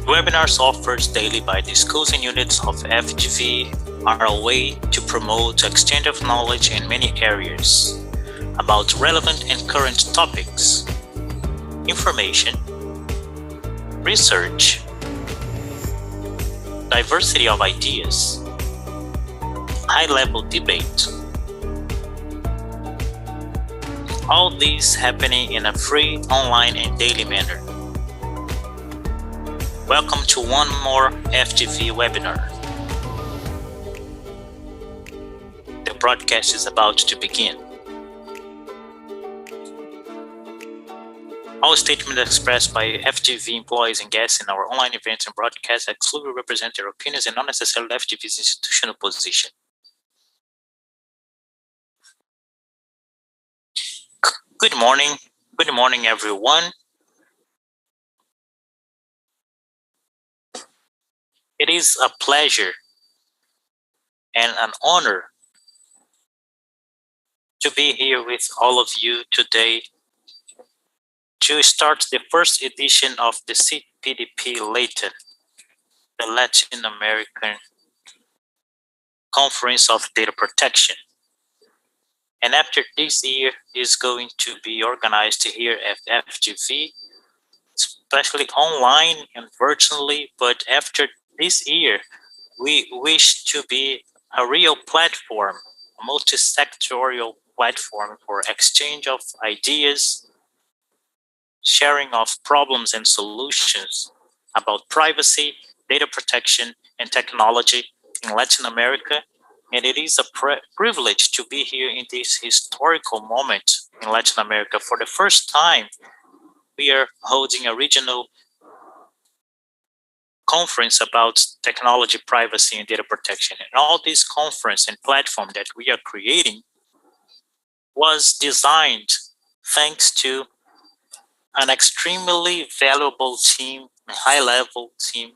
Webinars offered daily by the schools and units of FGV are a way to promote exchange of knowledge in many areas about relevant and current topics, information, research, diversity of ideas, high-level debate. All these happening in a free, online, and daily manner. Welcome to one more FGV webinar. The broadcast is about to begin. All statements expressed by FGV employees and guests in our online events and broadcasts exclusively represent their opinions and not necessarily FGV's institutional position. Good morning everyone. It is a pleasure and an honor to be here with all of you today to start the first edition of the CPDP Latin, the Latin American Conference of Data Protection. And after this year is going to be organized here at FGV, especially online and virtually, but after this year, we wish to be a real platform, a multi-sectorial platform for exchange of ideas, sharing of problems and solutions about privacy, data protection, and technology in Latin America. And it is a privilege to be here in this historical moment in Latin America. For the first time, we are holding a regional conference about technology, privacy, and data protection. And all this conference and platform that we are creating was designed thanks to an extremely valuable team, a high-level team,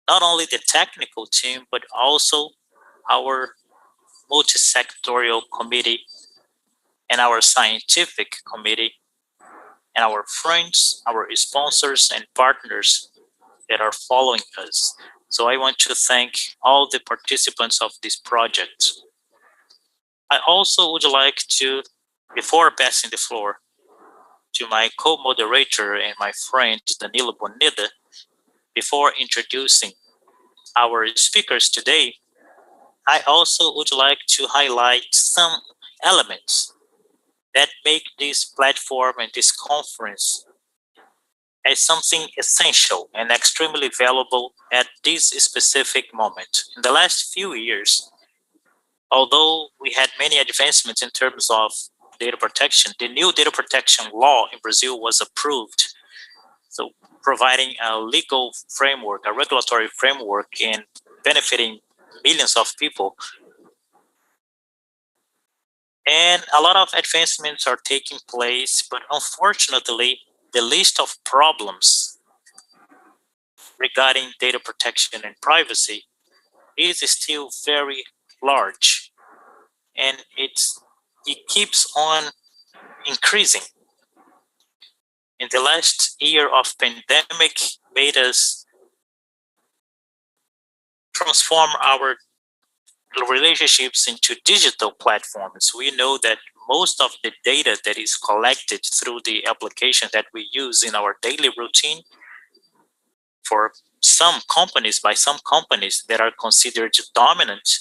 not only the technical team, but also our multi-sectorial committee and our scientific committee and our friends, our sponsors and partners that are following us. So I want to thank all the participants of this project. I also would like to, before passing the floor to my co-moderator and my friend Danilo Boneda, before introducing our speakers today, I also would like to highlight some elements that make this platform and this conference as something essential and extremely valuable at this specific moment. In the last few years, although we had many advancements in terms of data protection, the new data protection law in Brazil was approved. So providing a legal framework, a regulatory framework, and benefiting millions of people. And a lot of advancements are taking place, but unfortunately, the list of problems regarding data protection and privacy is still very large, and it keeps on increasing. In the last year of pandemic made us transform our relationships into digital platforms. We know that most of the data that is collected through the application that we use in our daily routine for some companies, by some companies that are considered dominant,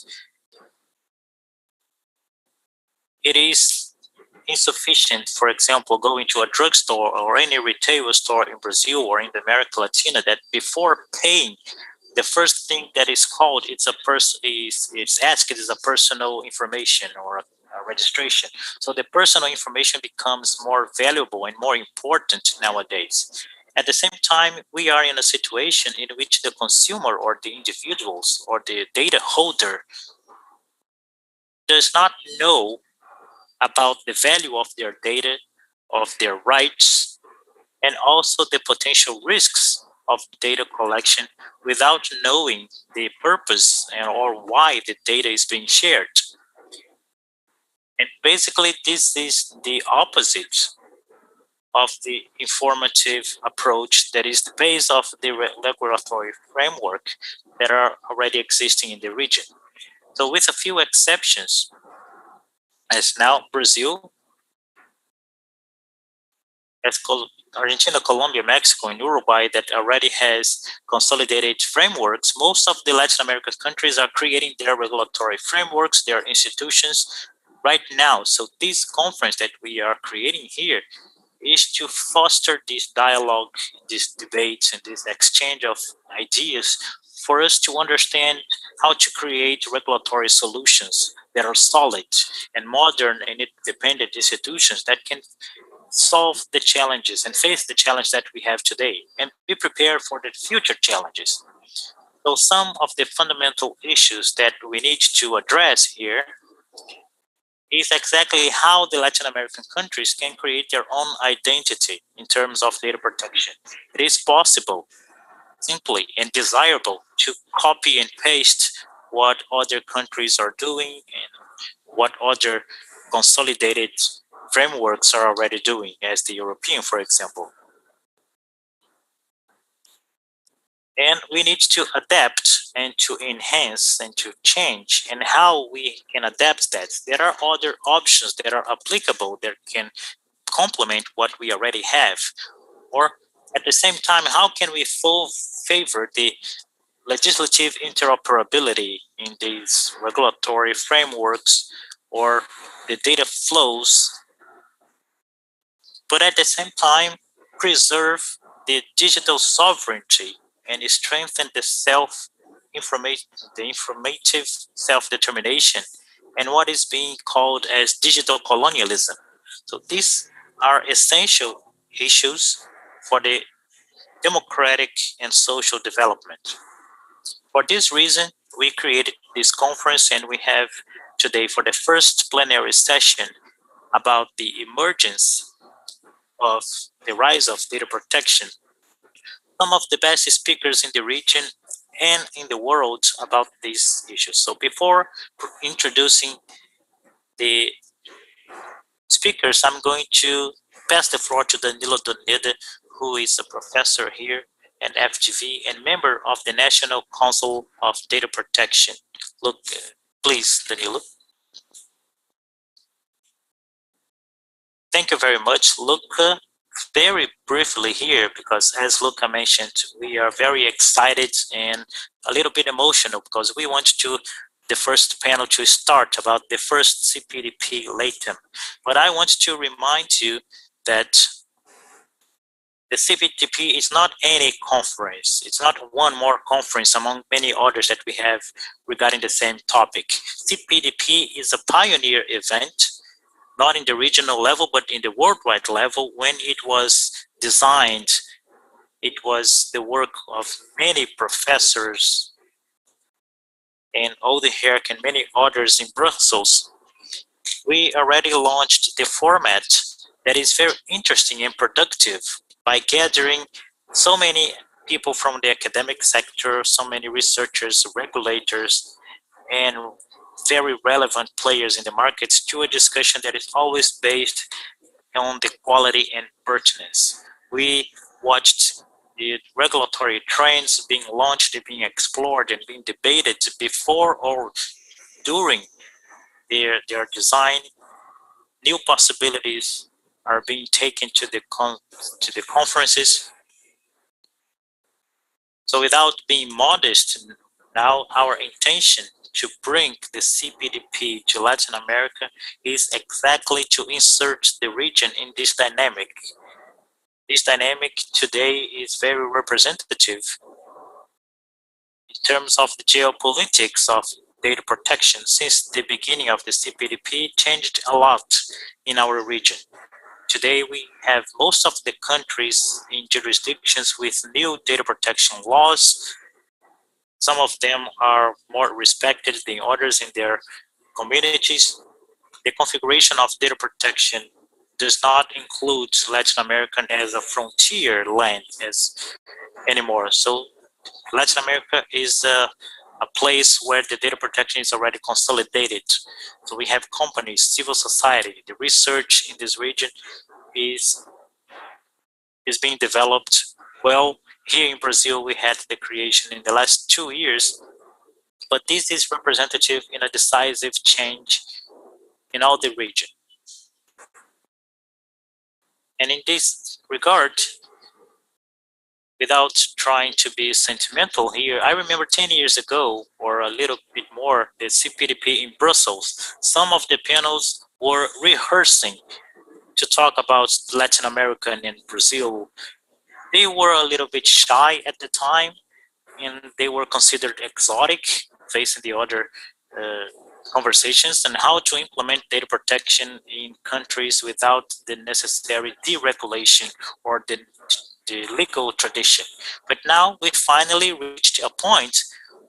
it is insufficient. For example, going to a drugstore or any retail store in Brazil or in America Latina, that before paying, the first thing that is called, it's asked is a personal information or a registration. So the personal information becomes more valuable and more important nowadays. At the same time, we are in a situation in which the consumer or the individuals or the data holder does not know about the value of their data, of their rights, and also the potential risks of data collection without knowing the purpose and or why the data is being shared. And basically, this is the opposite of the informative approach that is the base of the regulatory framework that are already existing in the region. So with a few exceptions, as now Brazil, as Argentina, Colombia, Mexico, and Uruguay that already has consolidated frameworks, most of the Latin American countries are creating their regulatory frameworks, their institutions right now. So this conference that we are creating here is to foster this dialogue, this debate, and this exchange of ideas for us to understand how to create regulatory solutions that are solid and modern and independent institutions that can solve the challenges and face the challenge that we have today and be prepared for the future challenges. So some of the fundamental issues that we need to address here is exactly how the Latin American countries can create their own identity in terms of data protection. It is possible, simply and desirable, to copy and paste what other countries are doing and what other consolidated frameworks are already doing, as the European, for example. And we need to adapt and to enhance and to change, and how we can adapt that. There are other options that are applicable that can complement what we already have. Or at the same time, how can we favor the legislative interoperability in these regulatory frameworks or the data flows, but at the same time preserve the digital sovereignty and strengthen the informative self-determination and what is being called as digital colonialism. So these are essential issues for the democratic and social development. For this reason, we created this conference, and we have today for the first plenary session about the emergence of the rise of data protection, some of the best speakers in the region and in the world about these issues. So before introducing the speakers, I'm going to pass the floor to Danilo Doneda, who is a professor here at FGV and member of the National Council of Data Protection. Look, please, Danilo. Thank you very much, Luca. Very briefly here, because as Luca mentioned, we are very excited and a little bit emotional because we want to the first panel to start about the first CPDP LATAM. But I want to remind you that the CPDP is not any conference. It's not one more conference among many others that we have regarding the same topic. CPDP is a pioneer event, not in the regional level, but in the worldwide level. When it was designed, it was the work of many professors and Ode Herk and many others in Brussels. We already launched the format that is very interesting and productive by gathering so many people from the academic sector, so many researchers, regulators, and very relevant players in the markets to a discussion that is always based on the quality and pertinence. We watched the regulatory trends being launched, being explored, and being debated before or during their design. New possibilities are being taken to the conferences. So without being modest, now our intention to bring the CPDP to Latin America is exactly to insert the region in this dynamic. This dynamic today is very representative in terms of the geopolitics of data protection. Since the beginning of the CPDP changed a lot in our region. Today we have most of the countries in jurisdictions with new data protection laws. Some of them are more respected than others in their communities. The configuration of data protection does not include Latin America as a frontier land anymore. So Latin America is a place where the data protection is already consolidated. So we have companies, civil society, the research in this region is is being developed. Well, here in Brazil, we had the creation in the last 2 years, but this is representative in a decisive change in all the region. And in this regard, without trying to be sentimental here, I remember 10 years ago, or a little bit more, the CPDP in Brussels, some of the panels were rehearsing to talk about Latin America and Brazil. They were a little bit shy at the time, and they were considered exotic facing the other conversations and how to implement data protection in countries without the necessary deregulation or the legal tradition. But now we finally reached a point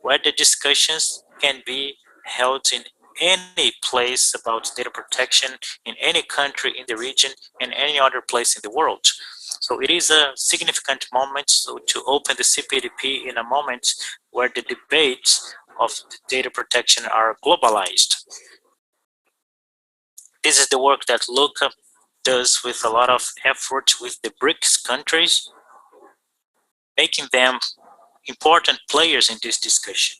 where the discussions can be held in any place about data protection in any country in the region and any other place in the world. So it is a significant moment to open the CPDP in a moment where the debates of data protection are globalized. This is the work that Luca does with a lot of effort with the BRICS countries, making them important players in this discussion.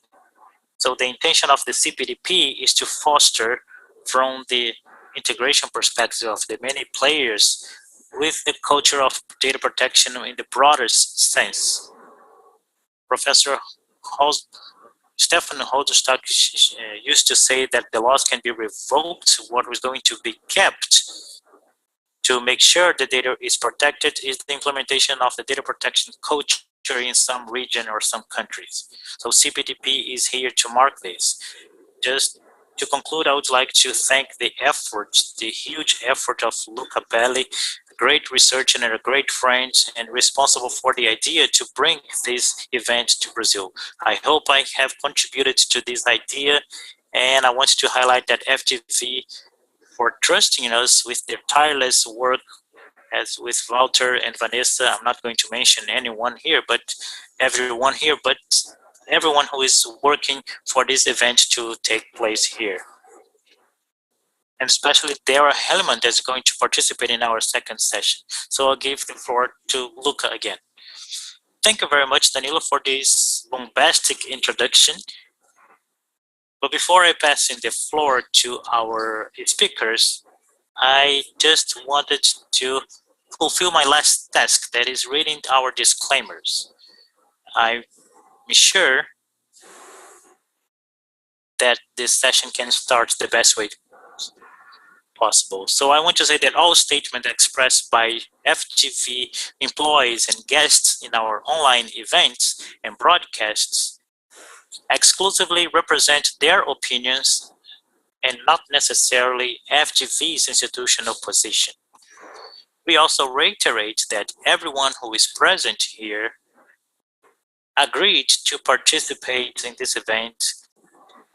So the intention of the CPDP is to foster, from the integration perspective of the many players, with the culture of data protection in the broadest sense. Professor Stefan Holdstock used to say that the laws can be revoked. What was going to be kept to make sure the data is protected is the implementation of the data protection culture in some region or some countries. So CPDP is here to mark this. Just to conclude, I would like to thank the effort, the huge effort of Luca Belli, a great researcher and a great friend, and responsible for the idea to bring this event to Brazil. I hope I have contributed to this idea, and I want to highlight that FGV for trusting in us with their tireless work, as with Walter and Vanessa. I'm not going to mention anyone here, but everyone here, but everyone who is working for this event to take place here. And especially Dara Hallinan is going to participate in our second session. So I'll give the floor to Luca again. Thank you very much, Danilo, for this bombastic introduction. But before I pass in the floor to our speakers, I just wanted to fulfill my last task, that is reading our disclaimers. I'm sure that this session can start the best way possible. So I want to say that all statements expressed by FGV employees and guests in our online events and broadcasts exclusively represent their opinions and not necessarily FGV's institutional position. We also reiterate that everyone who is present here agreed to participate in this event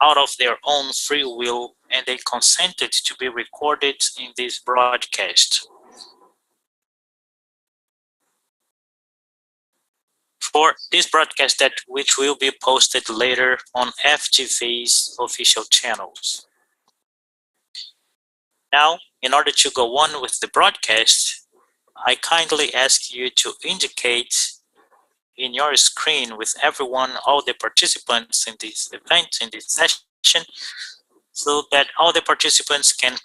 out of their own free will, and they consented to be recorded in this broadcast. For this broadcast, that which will be posted later on FGV's official channels. Now, in order to go on with the broadcast, I kindly ask you to indicate in your screen with everyone, all the participants in this event, in this session, so that all the participants can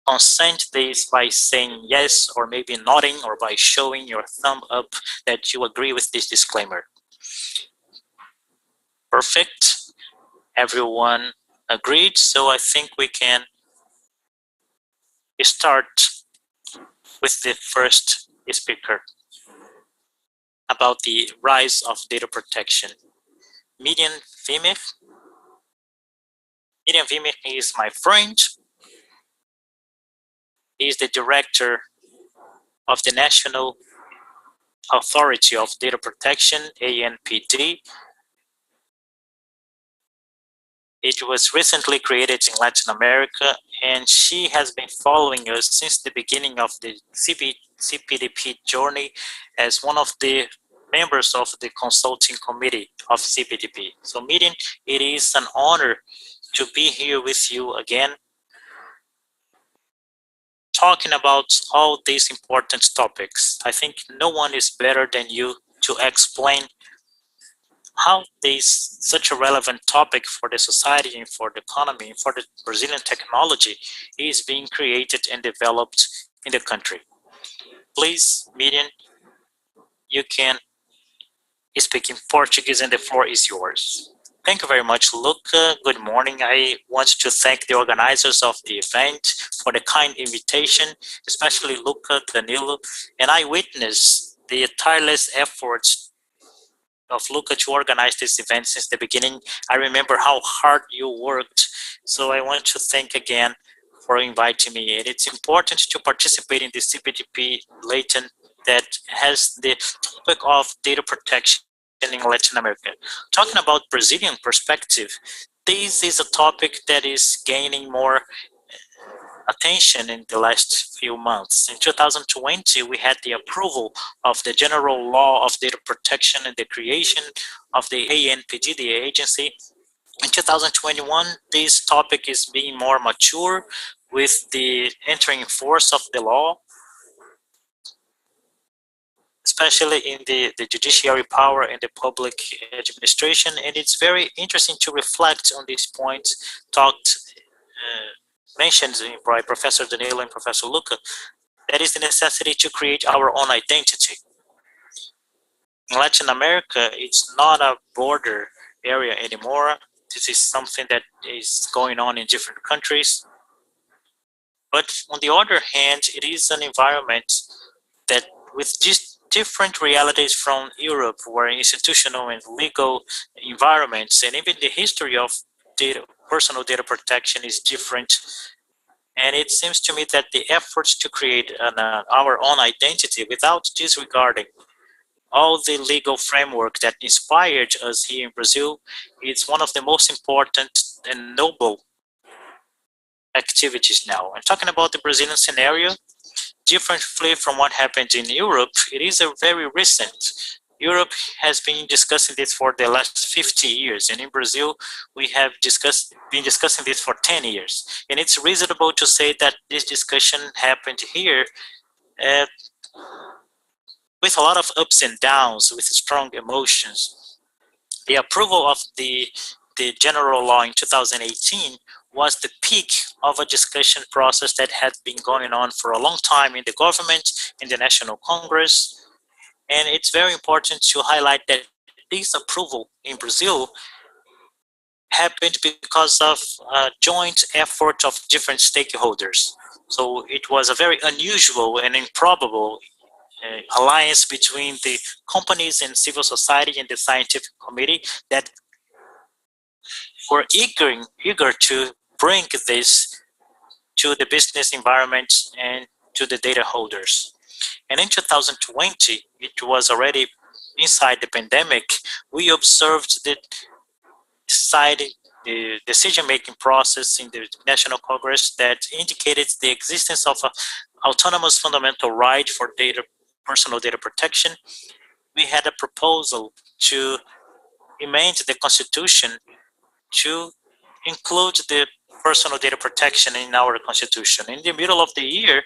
consent this by saying yes, or maybe nodding, or by showing your thumb up that you agree with this disclaimer. Perfect. Everyone agreed, so I think we can start with the first speaker about the rise of data protection. Miriam Wimmer. Miriam Wimmer is my friend. He is the director of the National Authority of Data Protection, ANPD. It was recently created in Latin America, and she has been following us since the beginning of the CPDP journey as one of the members of the consulting committee of CPDP. So Miriam, it is an honor to be here with you again talking about all these important topics. I think no one is better than you to explain how this such a relevant topic for the society and for the economy and for the Brazilian technology is being created and developed in the country. Please, Miriam, you can speak in Portuguese and the floor is yours. Thank you very much, Luca. Good morning. I want to thank the organizers of the event for the kind invitation, especially Luca, Danilo, and I witnessed the tireless efforts of Luca to organize this event since the beginning. I remember how hard you worked, so I want to thank again for inviting me. And it's important to participate in the CPDP Latin that has the topic of data protection in Latin America. Talking about Brazilian perspective, this is a topic that is gaining more attention in the last few months. In 2020, we had the approval of the General Law of Data Protection and the creation of the ANPD, the agency. In 2021, this topic is being more mature with the entering force of the law, especially in the judiciary power and the public administration. And it's very interesting to reflect on these points mentioned by Professor Danilo and Professor Luca. That is the necessity to create our own identity. In Latin America, it's not a border area anymore. This is something that is going on in different countries. But on the other hand, it is an environment that with just different realities from Europe, where institutional and legal environments and even the history of personal data protection is different. And it seems to me that the efforts to create our own identity without disregarding all the legal framework that inspired us here in Brazil is one of the most important and noble activities now. And talking about the Brazilian scenario, differently from what happened in Europe, it is a very recent. Europe has been discussing this for the last 50 years, and in Brazil, we have been discussing this for 10 years. And it's reasonable to say that this discussion happened here with a lot of ups and downs, with strong emotions. The approval of the general law in 2018 was the peak of a discussion process that had been going on for a long time in the government, in the National Congress. And it's very important to highlight that this approval in Brazil happened because of a joint effort of different stakeholders. So it was a very unusual and improbable alliance between the companies and civil society and the scientific committee that were eager to bring this to the business environment and to the data holders. And in 2020, it was already inside the pandemic, we observed that the decision-making process in the National Congress that indicated the existence of an autonomous fundamental right for personal data protection. We had a proposal to amend the Constitution to include the personal data protection in our Constitution. In the middle of the year,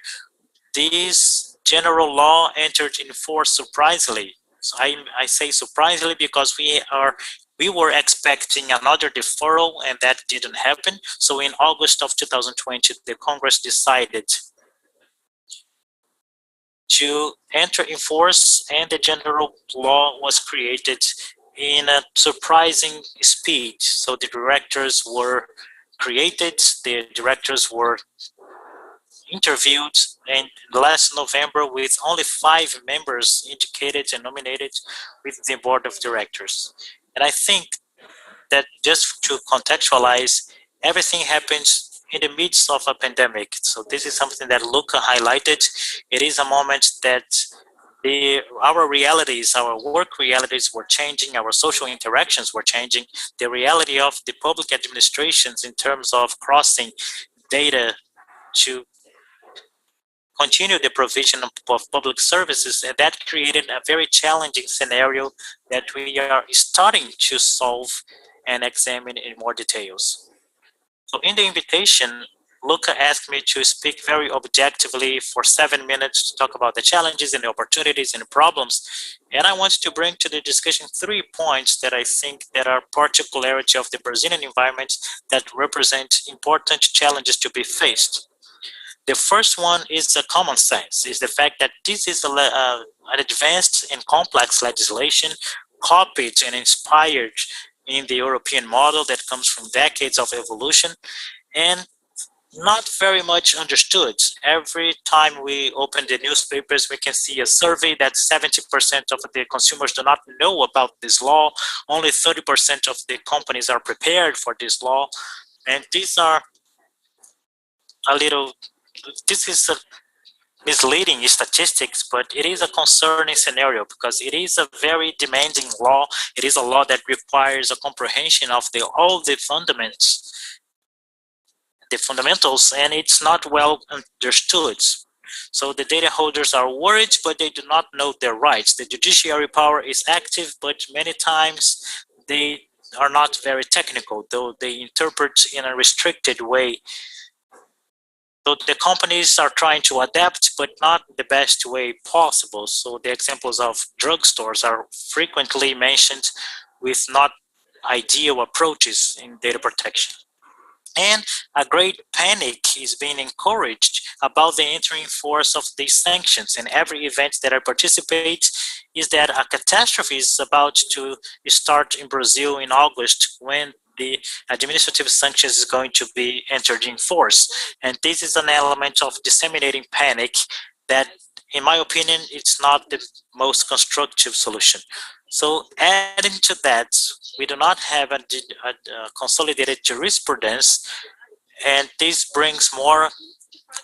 this general law entered in force surprisingly. So I say surprisingly because we were expecting another deferral and that didn't happen. So in August of 2020, the Congress decided to enter in force and the general law was created in a surprising speed. So the directors were created, the directors were interviewed, and last November with only 5 members indicated and nominated with the board of directors. And I think that just to contextualize, everything happens in the midst of a pandemic. So this is something that Luca highlighted. It is a moment that our realities, our work realities were changing, our social interactions were changing, the reality of the public administrations in terms of crossing data to continue the provision of public services, and that created a very challenging scenario that we are starting to solve and examine in more details. So in the invitation, Luca asked me to speak very objectively for 7 minutes to talk about the challenges and the opportunities and the problems. And I want to bring to the discussion 3 points that I think that are particularity of the Brazilian environment that represent important challenges to be faced. The first one is the common sense, is the fact that this is an advanced and complex legislation copied and inspired in the European model that comes from decades of evolution and not very much understood. Every time we open the newspapers, we can see a survey that 70% of the consumers do not know about this law. Only 30% of the companies are prepared for this law. And these are this is a misleading statistics, but it is a concerning scenario because it is a very demanding law. It is a law that requires a comprehension of all the fundamentals, and it's not well understood. So the data holders are worried, but they do not know their rights. The judiciary power is active, but many times they are not very technical, though they interpret in a restricted way. So the companies are trying to adapt, but not the best way possible. So the examples of drugstores are frequently mentioned with not ideal approaches in data protection. And a great panic is being encouraged about the entering force of these sanctions. And every event that I participate is that a catastrophe is about to start in Brazil in August when the administrative sanctions is going to be entered in force. And this is an element of disseminating panic that, in my opinion, it's not the most constructive solution. So adding to that, we do not have a consolidated jurisprudence, and this brings more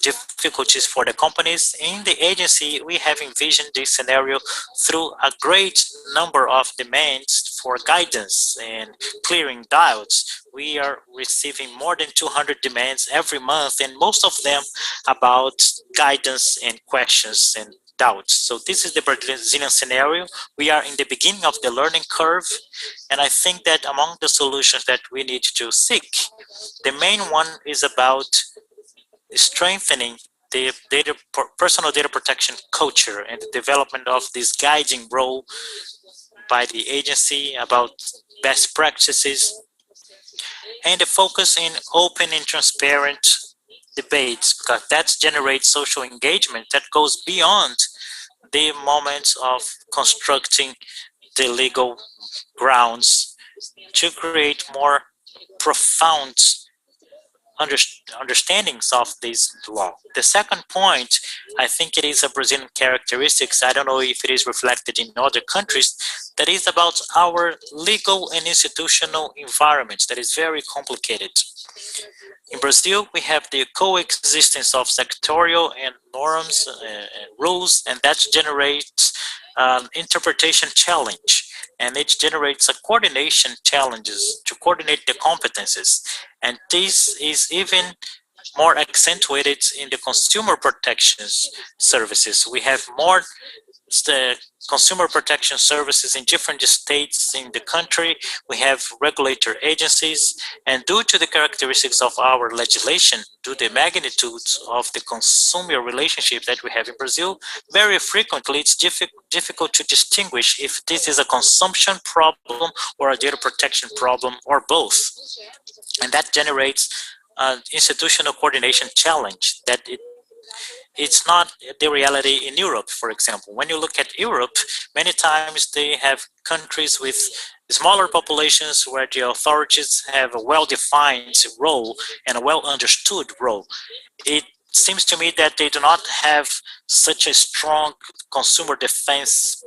difficulties for the companies. In the agency, we have envisioned this scenario through a great number of demands for guidance and clearing doubts. We are receiving more than 200 demands every month, and most of them about guidance and questions and doubts. So this is the Brazilian scenario. We are in the beginning of the learning curve, and I think that among the solutions that we need to seek, the main one is about strengthening the personal data protection culture and the development of this guiding role by the agency about best practices, and the focus in open and transparent debates, because that generates social engagement that goes beyond the moments of constructing the legal grounds to create more profound understandings of this law. The second point, I think it is a Brazilian characteristics, I don't know if it is reflected in other countries, that is about our legal and institutional environments that is very complicated. In Brazil, we have the coexistence of sectorial and norms and rules, and that generates an interpretation challenge, and it generates a coordination challenges to coordinate the competences. And this is even more accentuated in the consumer protections services. We have more the consumer protection services in different states in the country. We have regulator agencies, and due to the characteristics of our legislation, due to the magnitude of the consumer relationship that we have in Brazil, very frequently it's difficult to distinguish if this is a consumption problem or a data protection problem or both. And that generates an institutional coordination challenge that it's not the reality in Europe, for example. When you look at Europe, many times they have countries with smaller populations where the authorities have a well-defined role and a well-understood role. It seems to me that they do not have such a strong consumer defense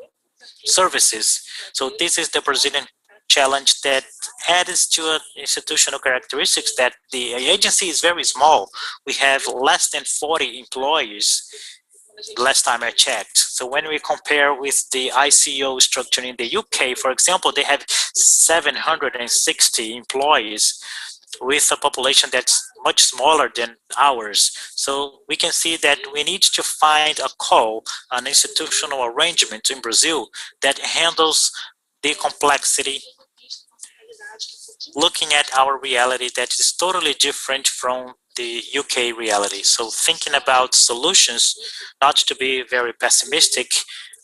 services. So this is the Brazilian challenge that adds to institutional characteristics that the agency is very small. We have less than 40 employees last time I checked. So when we compare with the ICO structure in the UK, for example, they have 760 employees with a population that's much smaller than ours. So we can see that we need to find an institutional arrangement in Brazil that handles the complexity, looking at our reality that is totally different from the UK reality. So thinking about solutions, not to be very pessimistic,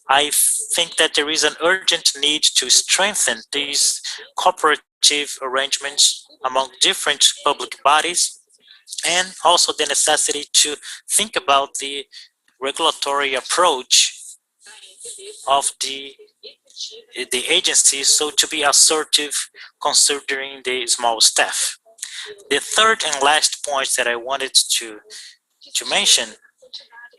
I think that there is an urgent need to strengthen these cooperative arrangements among different public bodies, and also the necessity to think about the regulatory approach of the agency, so to be assertive considering the small staff. The third and last point that I wanted to mention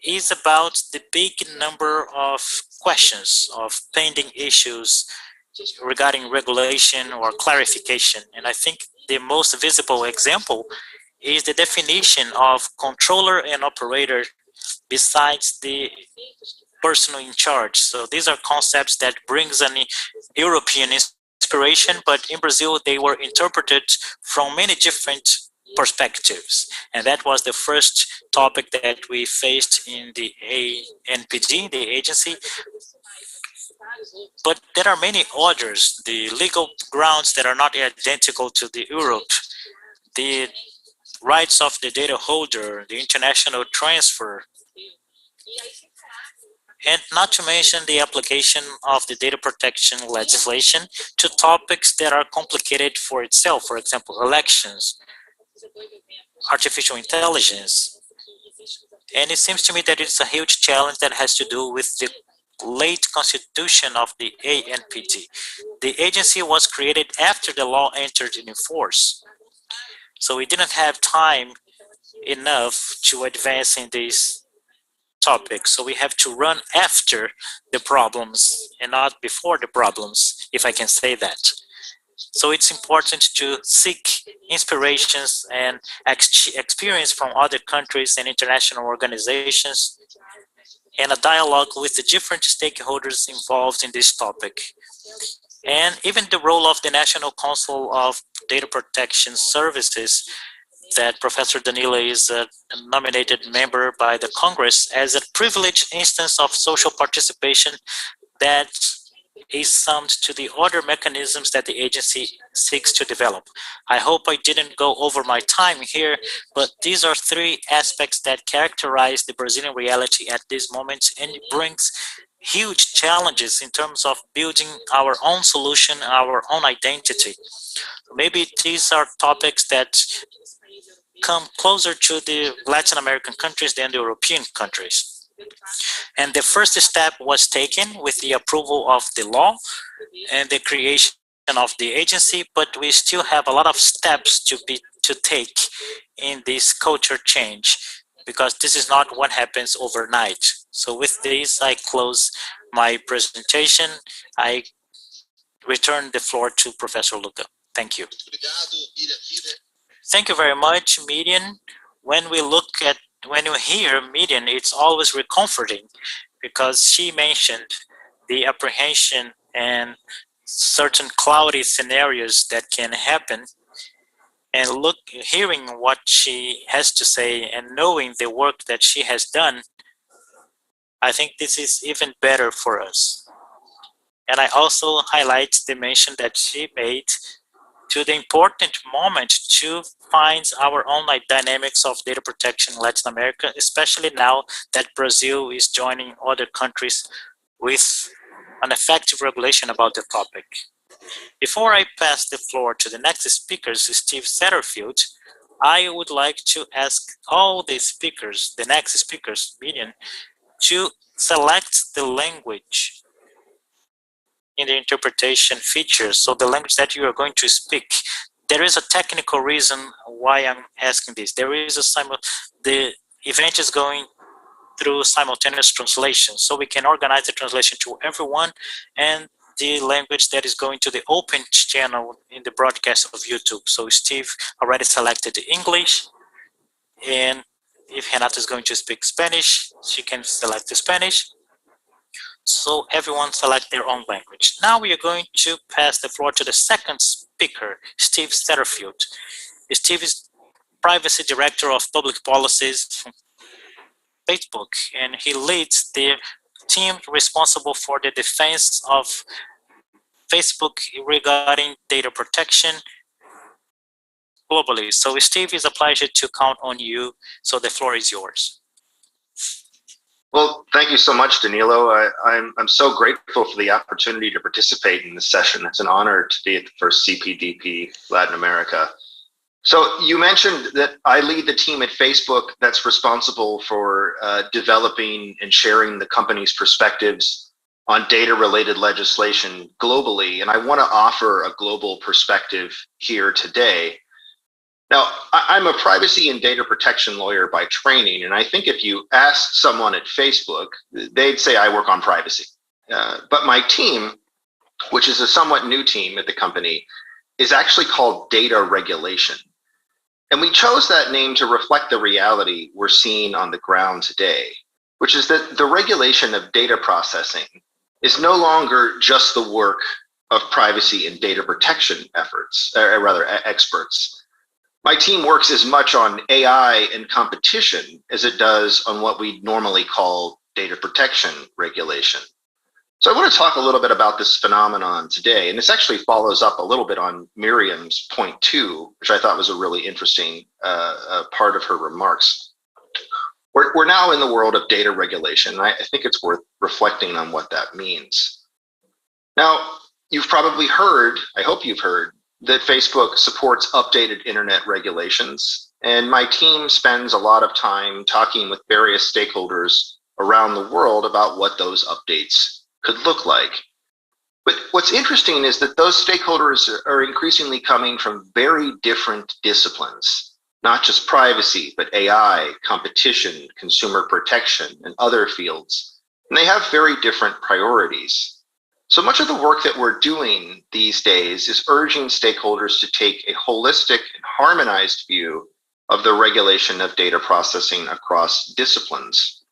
is about the big number of questions, of pending issues regarding regulation or clarification. And I think the most visible example is the definition of controller and operator besides the person in charge. So these are concepts that brings an European inspiration, but in Brazil they were interpreted from many different perspectives. And that was the first topic that we faced in the ANPD, the agency. But there are many others, the legal grounds that are not identical to the Europe, the rights of the data holder, the international transfer, and not to mention the application of the data protection legislation to topics that are complicated for itself, for example, elections, artificial intelligence. And it seems to me that it's a huge challenge that has to do with the late constitution of the ANPD. The agency was created after the law entered in force. So we didn't have time enough to advance in these topics. So we have to run after the problems and not before the problems, if I can say that. So it's important to seek inspirations and experience from other countries and international organizations, and a dialogue with the different stakeholders involved in this topic. And even the role of the National Council of Data Protection Services, that Professor Danila is a nominated member by the Congress, as a privileged instance of social participation that is summed to the other mechanisms that the agency seeks to develop. I hope I didn't go over my time here, but these are three aspects that characterize the Brazilian reality at this moment, and it brings huge challenges in terms of building our own solution, our own identity. Maybe these are topics that come closer to the Latin American countries than the European countries. And the first step was taken with the approval of the law and the creation of the agency, but we still have a lot of steps to take in this culture change, because this is not what happens overnight. So with this, I close my presentation. I return the floor to Professor Luca. Thank you. Thank you very much, Miriam. When you hear Miriam, it's always recomforting, because she mentioned the apprehension and certain cloudy scenarios that can happen. And hearing what she has to say and knowing the work that she has done, I think this is even better for us. And I also highlight the mention that she made to the important moment to find our own dynamics of data protection in Latin America, especially now that Brazil is joining other countries with an effective regulation about the topic. Before I pass the floor to the next speakers, Steve Satterfield, I would like to ask all the speakers, the next speakers, Miriam, to select the language in the interpretation features, so the language that you are going to speak. There is a technical reason why I'm asking this. There is the event is going through simultaneous translation, so we can organize the translation to everyone, and the language that is going to the open channel in the broadcast of YouTube. So Steve already selected the English, and if Renata is going to speak Spanish, she can select the Spanish. So everyone select their own language. Now we are going to pass the floor to the second speaker, Steve Satterfield. Steve is Privacy Director of Public Policies from Facebook, and he leads the team responsible for the defense of Facebook regarding data protection. globally. So Steve, it's a pleasure to count on you. So the floor is yours. Well, thank you so much, Danilo. I'm so grateful for the opportunity to participate in this session. It's an honor to be at the first CPDP Latin America. So you mentioned that I lead the team at Facebook that's responsible for developing and sharing the company's perspectives on data-related legislation globally, and I want to offer a global perspective here today. Now, I'm a privacy and data protection lawyer by training, and I think if you asked someone at Facebook, they'd say I work on privacy. But my team, which is a somewhat new team at the company, is actually called data regulation. And we chose that name to reflect the reality we're seeing on the ground today, which is that the regulation of data processing is no longer just the work of privacy and data protection experts. My team works as much on AI and competition as it does on what we normally call data protection regulation. So I want to talk a little bit about this phenomenon today, and this actually follows up a little bit on Miriam's point 2, which I thought was a really interesting part of her remarks. We're now in the world of data regulation, and I think it's worth reflecting on what that means. Now, you've probably heard, I hope you've heard, that Facebook supports updated internet regulations, and my team spends a lot of time talking with various stakeholders around the world about what those updates could look like. But what's interesting is that those stakeholders are increasingly coming from very different disciplines, not just privacy, but AI, competition, consumer protection, and other fields. And they have very different priorities. So much of the work that we're doing these days is urging stakeholders to take a holistic and harmonized view of the regulation of data processing across disciplines,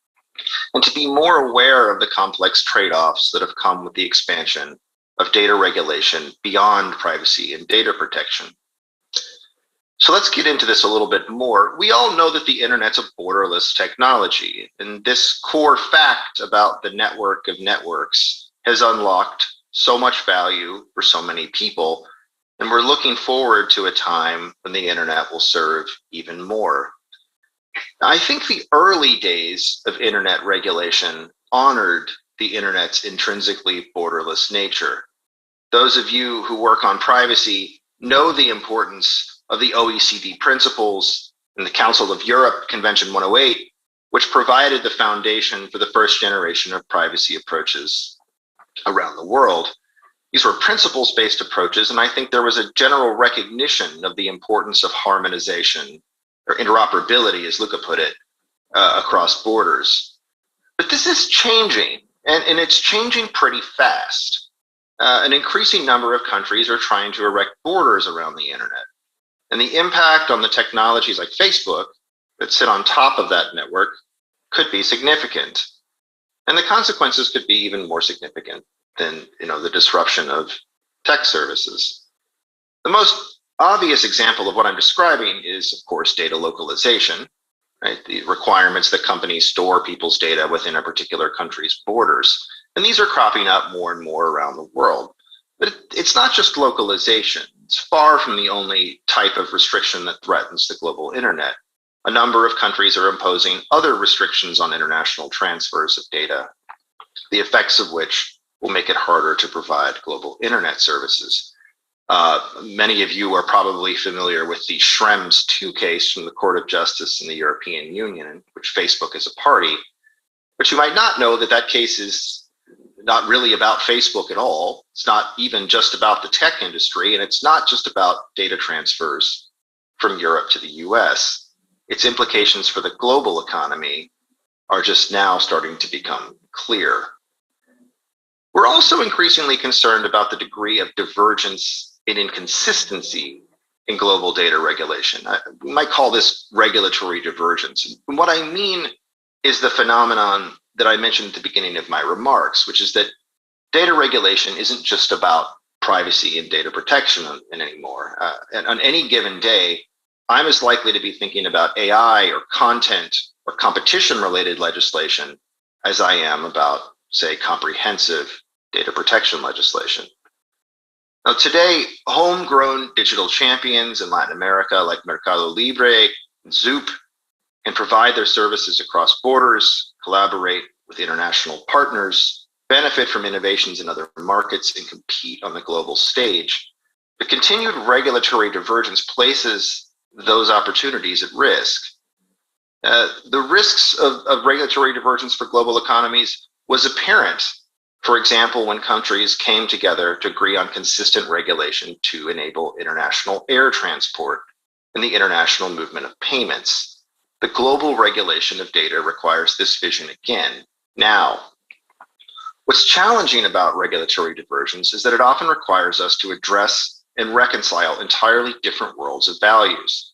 and to be more aware of the complex trade-offs that have come with the expansion of data regulation beyond privacy and data protection. So let's get into this a little bit more. We all know that the internet's a borderless technology, and this core fact about the network of networks has unlocked so much value for so many people, and we're looking forward to a time when the internet will serve even more. I think the early days of internet regulation honored the internet's intrinsically borderless nature. Those of you who work on privacy know the importance of the OECD principles and the Council of Europe Convention 108, which provided the foundation for the first generation of privacy approaches around the world. These were principles-based approaches, and I think there was a general recognition of the importance of harmonization, or interoperability, as Luca put it, across borders. But this is changing, and it's changing pretty fast. An increasing number of countries are trying to erect borders around the internet. And the impact on the technologies like Facebook that sit on top of that network could be significant. And the consequences could be even more significant than the disruption of tech services. The most obvious example of what I'm describing is, of course, data localization, right? The requirements that companies store people's data within a particular country's borders. And these are cropping up more and more around the world. But it's not just localization. It's far from the only type of restriction that threatens the global internet. A number of countries are imposing other restrictions on international transfers of data, the effects of which will make it harder to provide global internet services. Many of you are probably familiar with the Schrems II case from the Court of Justice in the European Union, in which Facebook is a party. But you might not know that that case is not really about Facebook at all. It's not even just about the tech industry, and it's not just about data transfers from Europe to the US. Its implications for the global economy are just now starting to become clear. We're also increasingly concerned about the degree of divergence and inconsistency in global data regulation. We might call this regulatory divergence. And what I mean is the phenomenon that I mentioned at the beginning of my remarks, which is that data regulation isn't just about privacy and data protection anymore. And on any given day, I'm as likely to be thinking about AI or content or competition-related legislation as I am about, say, comprehensive data protection legislation. Now, today, homegrown digital champions in Latin America like Mercado Libre and Zoop can provide their services across borders, collaborate with international partners, benefit from innovations in other markets, and compete on the global stage. The continued regulatory divergence places those opportunities at risk. The risks of regulatory divergence for global economies was apparent, for example, when countries came together to agree on consistent regulation to enable international air transport and the international movement of payments. The global regulation of data requires this vision again, now. What's challenging about regulatory divergence is that it often requires us to address and reconcile entirely different worlds of values.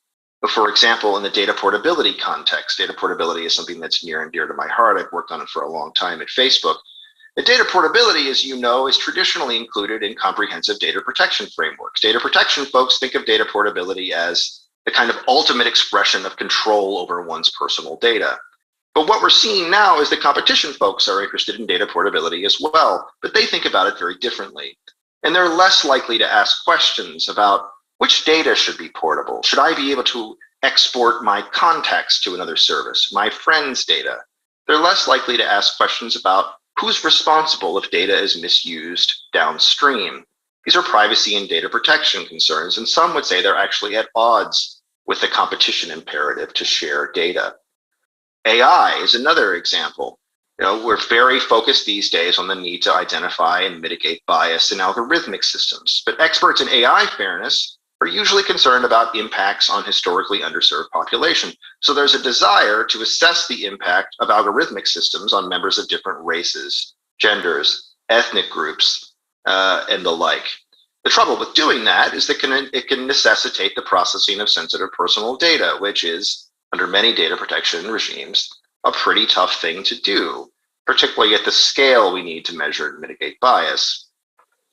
For example, in the data portability context, data portability is something that's near and dear to my heart. I've worked on it for a long time at Facebook. The data portability, as you know, is traditionally included in comprehensive data protection frameworks. Data protection folks think of data portability as the kind of ultimate expression of control over one's personal data. But what we're seeing now is that competition folks are interested in data portability as well, but they think about it very differently. And they're less likely to ask questions about which data should be portable. Should I be able to export my contacts to another service, my friends' data? They're less likely to ask questions about who's responsible if data is misused downstream. These are privacy and data protection concerns, and some would say they're actually at odds with the competition imperative to share data. AI is another example. We're very focused these days on the need to identify and mitigate bias in algorithmic systems, but experts in AI fairness are usually concerned about impacts on historically underserved population. So there's a desire to assess the impact of algorithmic systems on members of different races, genders, ethnic groups, and the like. The trouble with doing that is that it can necessitate the processing of sensitive personal data, which is, under many data protection regimes, a pretty tough thing to do, particularly at the scale we need to measure and mitigate bias.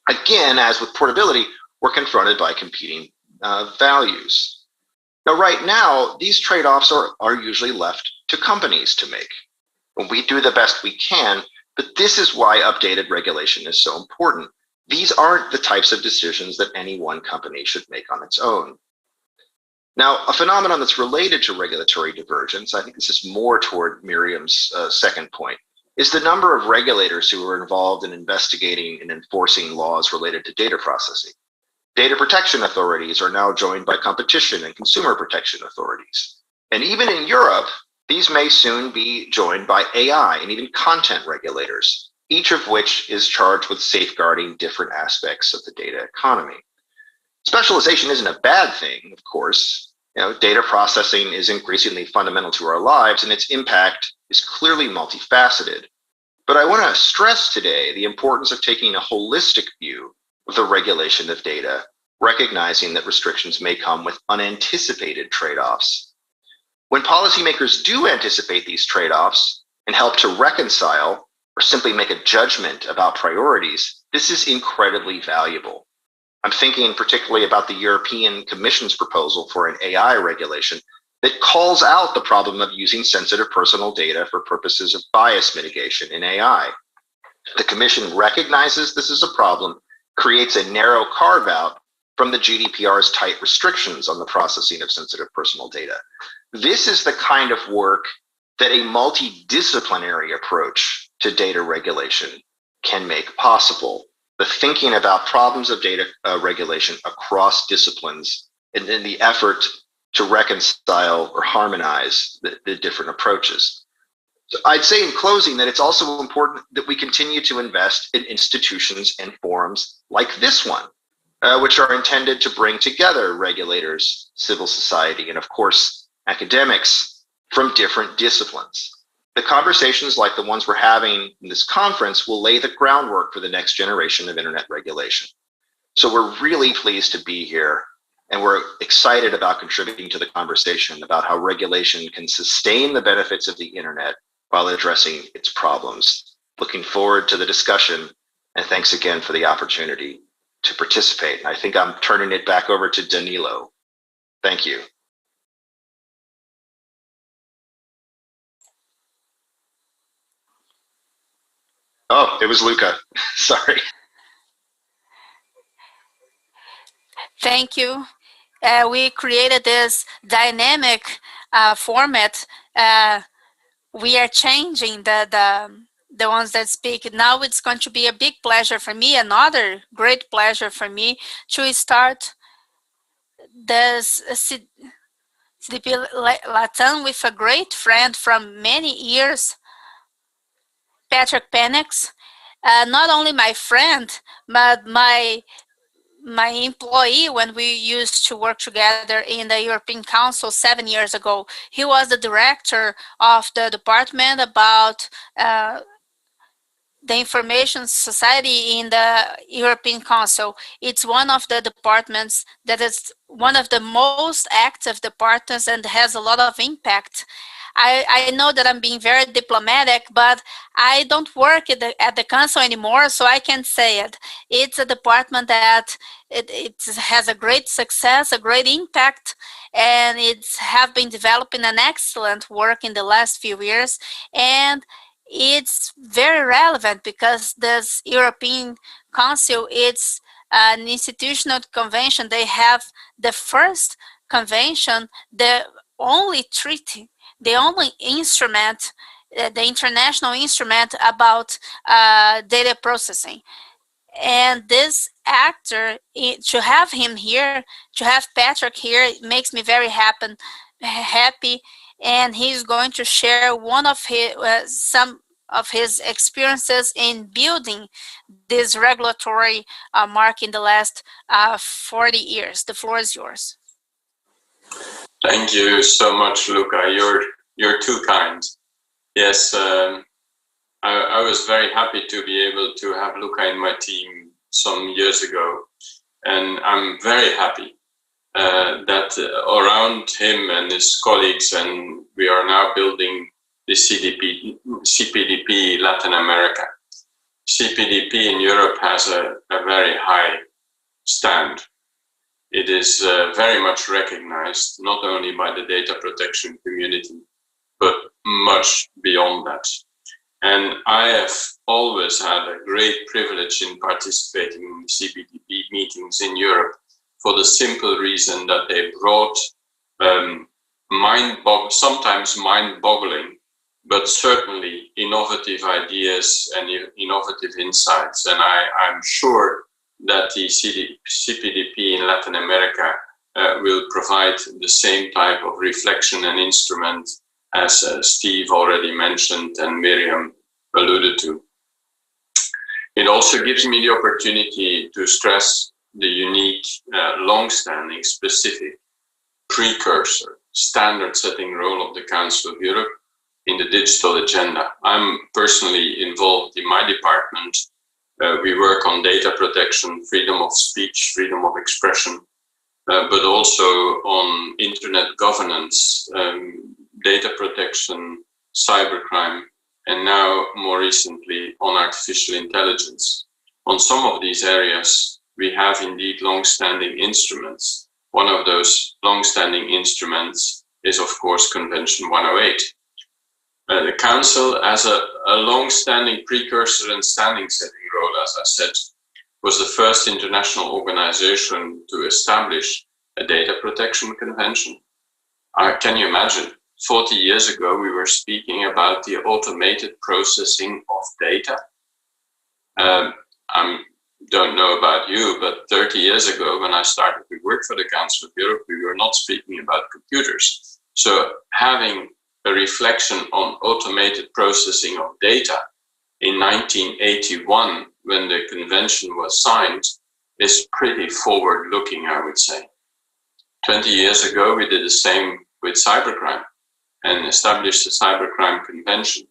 Again, as with portability, we're confronted by competing values. Now, right now, these trade-offs are usually left to companies to make. We do the best we can, but this is why updated regulation is so important. These aren't the types of decisions that any one company should make on its own. Now, a phenomenon that's related to regulatory divergence, I think this is more toward Miriam's second point, is the number of regulators who are involved in investigating and enforcing laws related to data processing. Data protection authorities are now joined by competition and consumer protection authorities. And even in Europe, these may soon be joined by AI and even content regulators, each of which is charged with safeguarding different aspects of the data economy. Specialization isn't a bad thing, of course. Data processing is increasingly fundamental to our lives, and its impact is clearly multifaceted. But I want to stress today the importance of taking a holistic view of the regulation of data, recognizing that restrictions may come with unanticipated trade-offs. When policymakers do anticipate these trade-offs and help to reconcile or simply make a judgment about priorities, this is incredibly valuable. I'm thinking particularly about the European Commission's proposal for an AI regulation that calls out the problem of using sensitive personal data for purposes of bias mitigation in AI. The Commission recognizes this is a problem, creates a narrow carve-out from the GDPR's tight restrictions on the processing of sensitive personal data. This is the kind of work that a multidisciplinary approach to data regulation can make possible. The thinking about problems of data regulation across disciplines and in the effort to reconcile or harmonize the different approaches. So I'd say in closing that it's also important that we continue to invest in institutions and forums like this one, which are intended to bring together regulators, civil society, and of course, academics from different disciplines. The conversations like the ones we're having in this conference will lay the groundwork for the next generation of internet regulation. So we're really pleased to be here, and we're excited about contributing to the conversation about how regulation can sustain the benefits of the internet while addressing its problems. Looking forward to the discussion, and thanks again for the opportunity to participate. And I think I'm turning it back over to Danilo. Thank you. Oh, it was Luca. Sorry. Thank you. We created this dynamic format. We are changing the ones that speak. Now it's going to be a big pleasure for me, another great pleasure for me to start this CDP Latam with a great friend from many years, Penninckx. Not only my friend, but my employee when we used to work together in the European Council 7 years ago. He was the director of the department about the Information Society in the European Council. It's one of the departments that is one of the most active departments and has a lot of impact. I know that I'm being very diplomatic, but I don't work at the council anymore, so I can say it. It's a department that it has a great success, a great impact, and it's have been developing an excellent work in the last few years. And it's very relevant because this European Council, it's an institutional convention. They have the first convention, the only treaty, the only instrument, the international instrument about data processing. And this actor, to have him here, to have Patrick here, it makes me very happy. And he's going to share one of his some of his experiences in building this regulatory mark in the last 40 years. The floor is yours. Thank you so much, Luca. You're too kind. Yes, I was very happy to be able to have Luca in my team some years ago, and I'm very happy that around him and his colleagues, and we are now building the CPDP Latin America. CPDP in Europe has a very high stand. It is very much recognized, not only by the data protection community, but much beyond that. And I have always had a great privilege in participating in CPDP meetings in Europe for the simple reason that they brought sometimes mind-boggling, but certainly innovative ideas and innovative insights. And I'm sure that the CPDP in Latin America will provide the same type of reflection and instrument as Steve already mentioned and Miriam alluded to. It also gives me the opportunity to stress the unique, long-standing, specific, precursor, standard-setting role of the Council of Europe in the digital agenda. I'm personally involved in my department. We work on data protection, freedom of speech, freedom of expression, but also on internet governance, data protection, cybercrime, and now more recently on artificial intelligence. On some of these areas, we have indeed long-standing instruments. One of those long-standing instruments is, of course, Convention 108. The Council, as a long-standing precursor and standing-setting role, as I said, was the first international organization to establish a data protection convention. Can you imagine? 40 years ago, we were speaking about the automated processing of data. I don't know about you, but 30 years ago, when I started to work for the Council of Europe, we were not speaking about computers. So having a reflection on automated processing of data in 1981, when the convention was signed, is pretty forward-looking, I would say. 20 years ago, we did the same with cybercrime and established the Cybercrime Convention.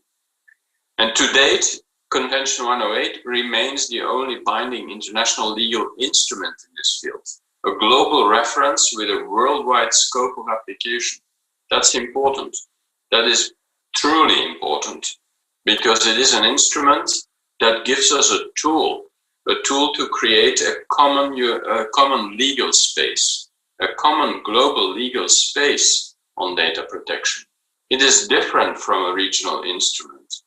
And to date, Convention 108 remains the only binding international legal instrument in this field, a global reference with a worldwide scope of application. That's important. That is truly important, because it is an instrument that gives us a tool to create a common legal space, a common global legal space on data protection. It is different from a regional instrument.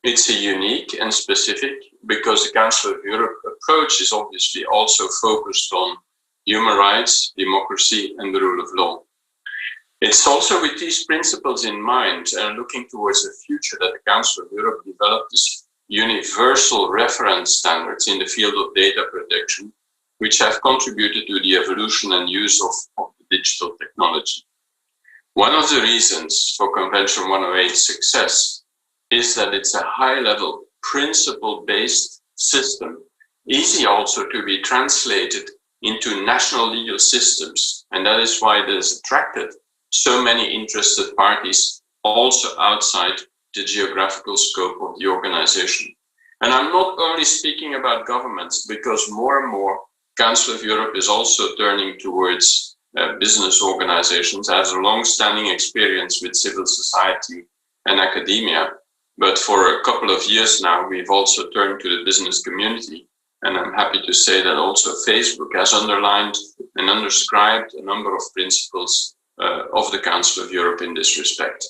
It's a unique and specific, because the Council of Europe approach is obviously also focused on human rights, democracy, and the rule of law. It's also with these principles in mind and looking towards the future that the Council of Europe developed this universal reference standards in the field of data protection, which have contributed to the evolution and use of the digital technology. One of the reasons for Convention 108's success is that it's a high-level, principle-based system, easy also to be translated into national legal systems, and that is why it has attracted so many interested parties also outside the geographical scope of the organization. And I'm not only speaking about governments, because more and more Council of Europe is also turning towards business organizations, has a long-standing experience with civil society and academia. But for a couple of years now, we've also turned to the business community. And I'm happy to say that also Facebook has underlined and underscribed a number of principles of the Council of Europe in this respect.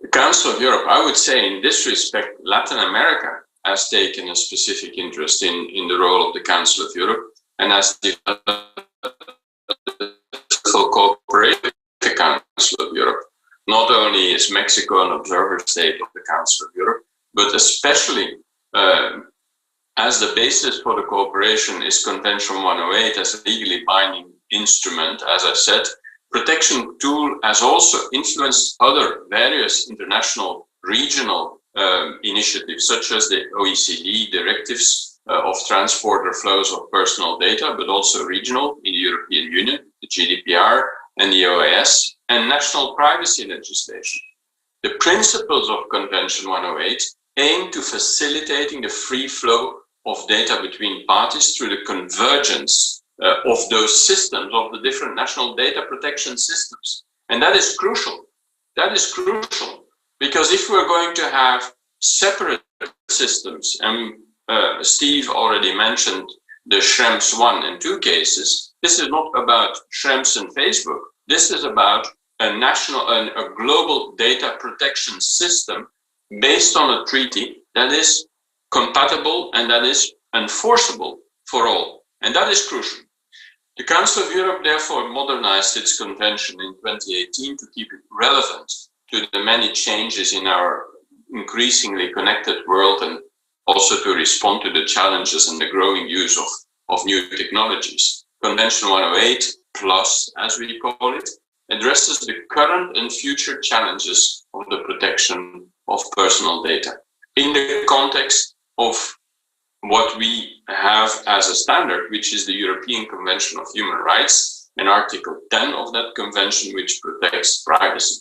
The Council of Europe, I would say in this respect, Latin America has taken a specific interest in the role of the Council of Europe and has developed cooperation with the Council of Europe. Not only is Mexico an observer state of the Council of Europe, but especially as the basis for the cooperation is Convention 108 as a legally binding instrument. As I said, protection tool has also influenced other various international regional initiatives, such as the OECD directives of transporter flows of personal data, but also regional in the European Union, the GDPR and the OAS, and national privacy legislation. The principles of Convention 108 aim to facilitating the free flow of data between parties through the convergence of those systems, of the different national data protection systems. And that is crucial. That is crucial, because if we're going to have separate systems, and Steve already mentioned the Schrems 1 and 2 cases, this is not about Schrems and Facebook. This is about a global data protection system based on a treaty that is compatible and that is enforceable for all. And that is crucial. The Council of Europe therefore modernized its convention in 2018 to keep it relevant to the many changes in our increasingly connected world, and also to respond to the challenges and the growing use of new technologies. Convention 108 Plus, as we call it, addresses the current and future challenges of the protection of personal data in the context of what we have as a standard, which is the European Convention of Human Rights and Article 10 of that convention, which protects privacy.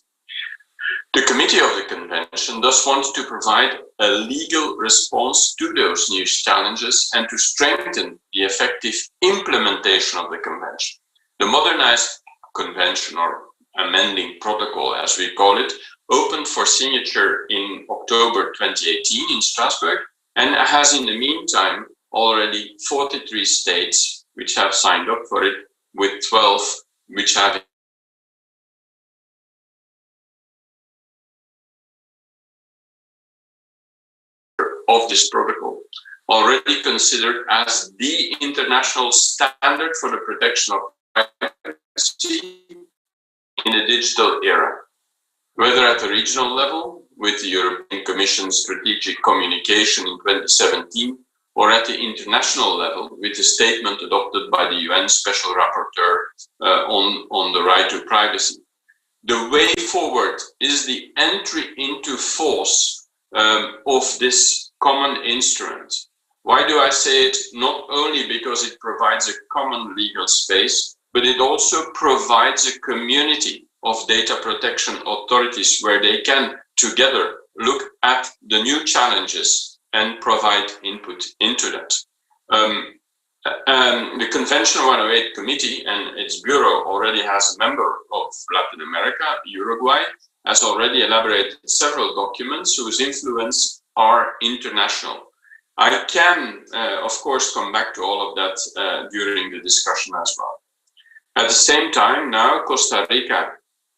The committee of the convention thus wants to provide a legal response to those new challenges and to strengthen the effective implementation of the convention. The modernized convention, or amending protocol as we call it, opened for signature in October 2018 in Strasbourg, and has in the meantime already 43 states which have signed up for it, with 12 which have of this protocol, already considered as the international standard for the protection of privacy in the digital era, whether at the regional level with the European Commission Strategic Communication in 2017, or at the international level with the statement adopted by the UN Special Rapporteur on the right to privacy. The way forward is the entry into force of this common instrument. Why do I say it? Not only because it provides a common legal space, but it also provides a community of data protection authorities where they can together look at the new challenges and provide input into that. The Convention 108 Committee and its bureau already has a member of Latin America, Uruguay, has already elaborated several documents whose influence are international. I can, of course, come back to all of that during the discussion as well. At the same time, now Costa Rica,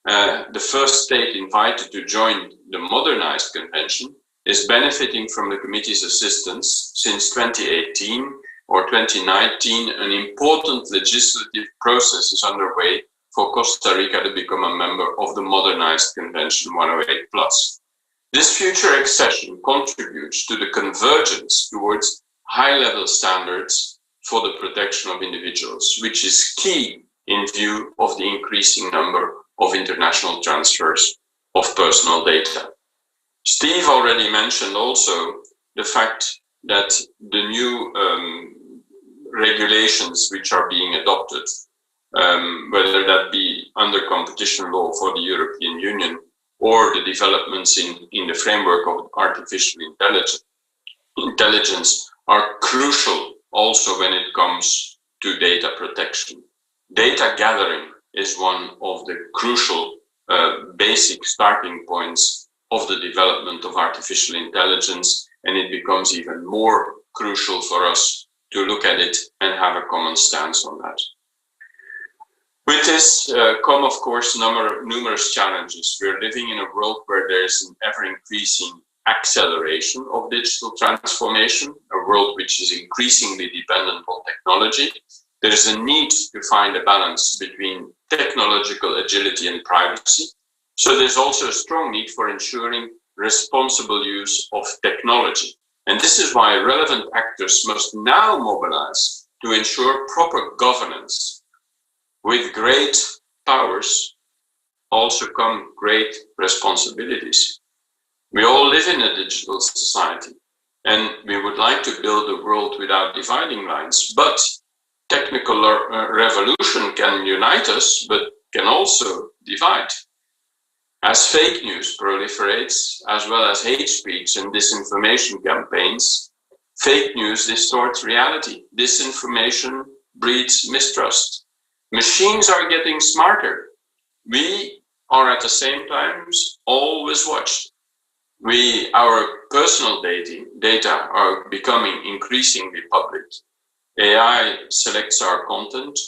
the first state invited to join the modernized convention, is benefiting from the committee's assistance since 2018 or 2019, an important legislative process is underway for Costa Rica to become a member of the modernized Convention 108 Plus. This future accession contributes to the convergence towards high-level standards for the protection of individuals, which is key in view of the increasing number of international transfers of personal data. Steve already mentioned also the fact that the new regulations which are being adopted, whether that be under competition law for the European Union or the developments in the framework of artificial intelligence are crucial also when it comes to data protection. Data gathering is one of the crucial basic starting points of the development of artificial intelligence, and it becomes even more crucial for us to look at it and have a common stance on that. With this come, of course, numerous challenges. We're living in a world where there's an ever-increasing acceleration of digital transformation, a world which is increasingly dependent on technology. There's a need to find a balance between technological agility and privacy. So there's also a strong need for ensuring responsible use of technology. And this is why relevant actors must now mobilize to ensure proper governance. With great powers also come great responsibilities. We all live in a digital society, and we would like to build a world without dividing lines. But technical revolution can unite us, but can also divide. As fake news proliferates, as well as hate speech and disinformation campaigns, fake news distorts reality. Disinformation breeds mistrust. Machines are getting smarter. We are at the same time always watched. Our personal data are becoming increasingly public. AI selects our content.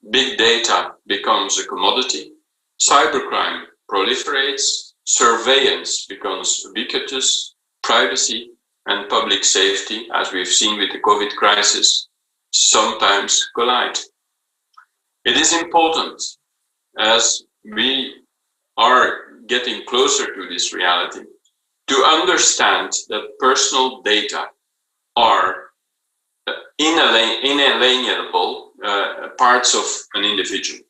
Big data becomes a commodity. Cybercrime proliferates. Surveillance becomes ubiquitous. Privacy and public safety, as we've seen with the COVID crisis, sometimes collide. It is important, as we are getting closer to this reality, to understand that personal data are inalienable parts of an individual,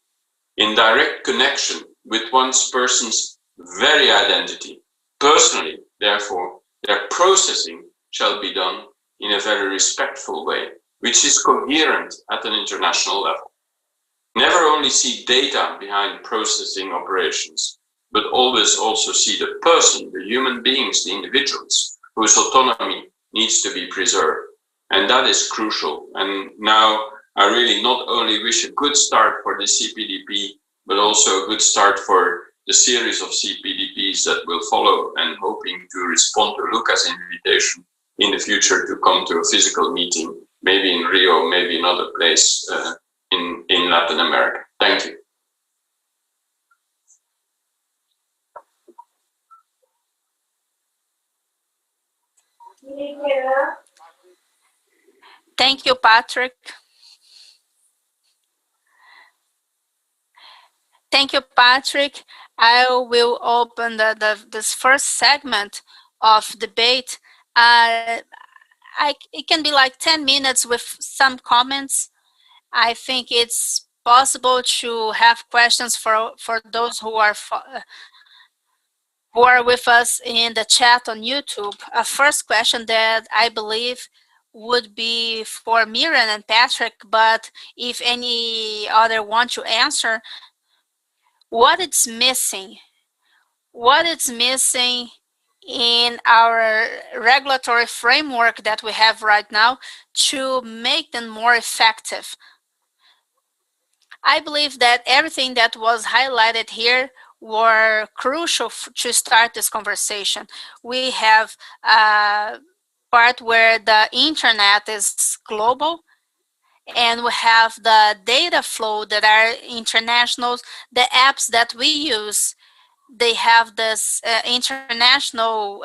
in direct connection with one's person's very identity. Personally, therefore, their processing shall be done in a very respectful way, which is coherent at an international level. Never only see data behind processing operations, but always also see the person, the human beings, the individuals, whose autonomy needs to be preserved. And that is crucial. And now I really not only wish a good start for the CPDP, but also a good start for the series of CPDPs that will follow, and hoping to respond to Luca's invitation in the future to come to a physical meeting, maybe in Rio, maybe another place in Latin America. Thank you. Thank you, Patrick. Thank you, Patrick. I will open this first segment of debate. It can be like 10 minutes with some comments. I think it's possible to have questions for those who are with us in the chat on YouTube. A first question that I believe would be for Miriam and Patrick, but if any other want to answer, what it's missing? What is missing in our regulatory framework that we have right now to make them more effective? I believe that everything that was highlighted here were crucial to start this conversation. We have a part where the internet is global, and we have the data flow that are international. The apps that we use, they have this international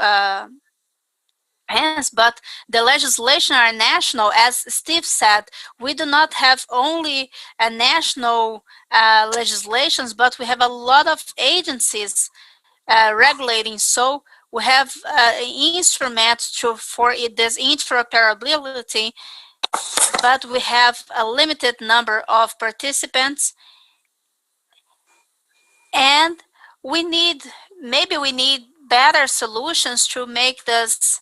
hands, but the legislation are national. As Steve said, we do not have only a national legislations, but we have a lot of agencies regulating. So we have instruments for this interoperability, but we have a limited number of participants, and maybe we need better solutions to make these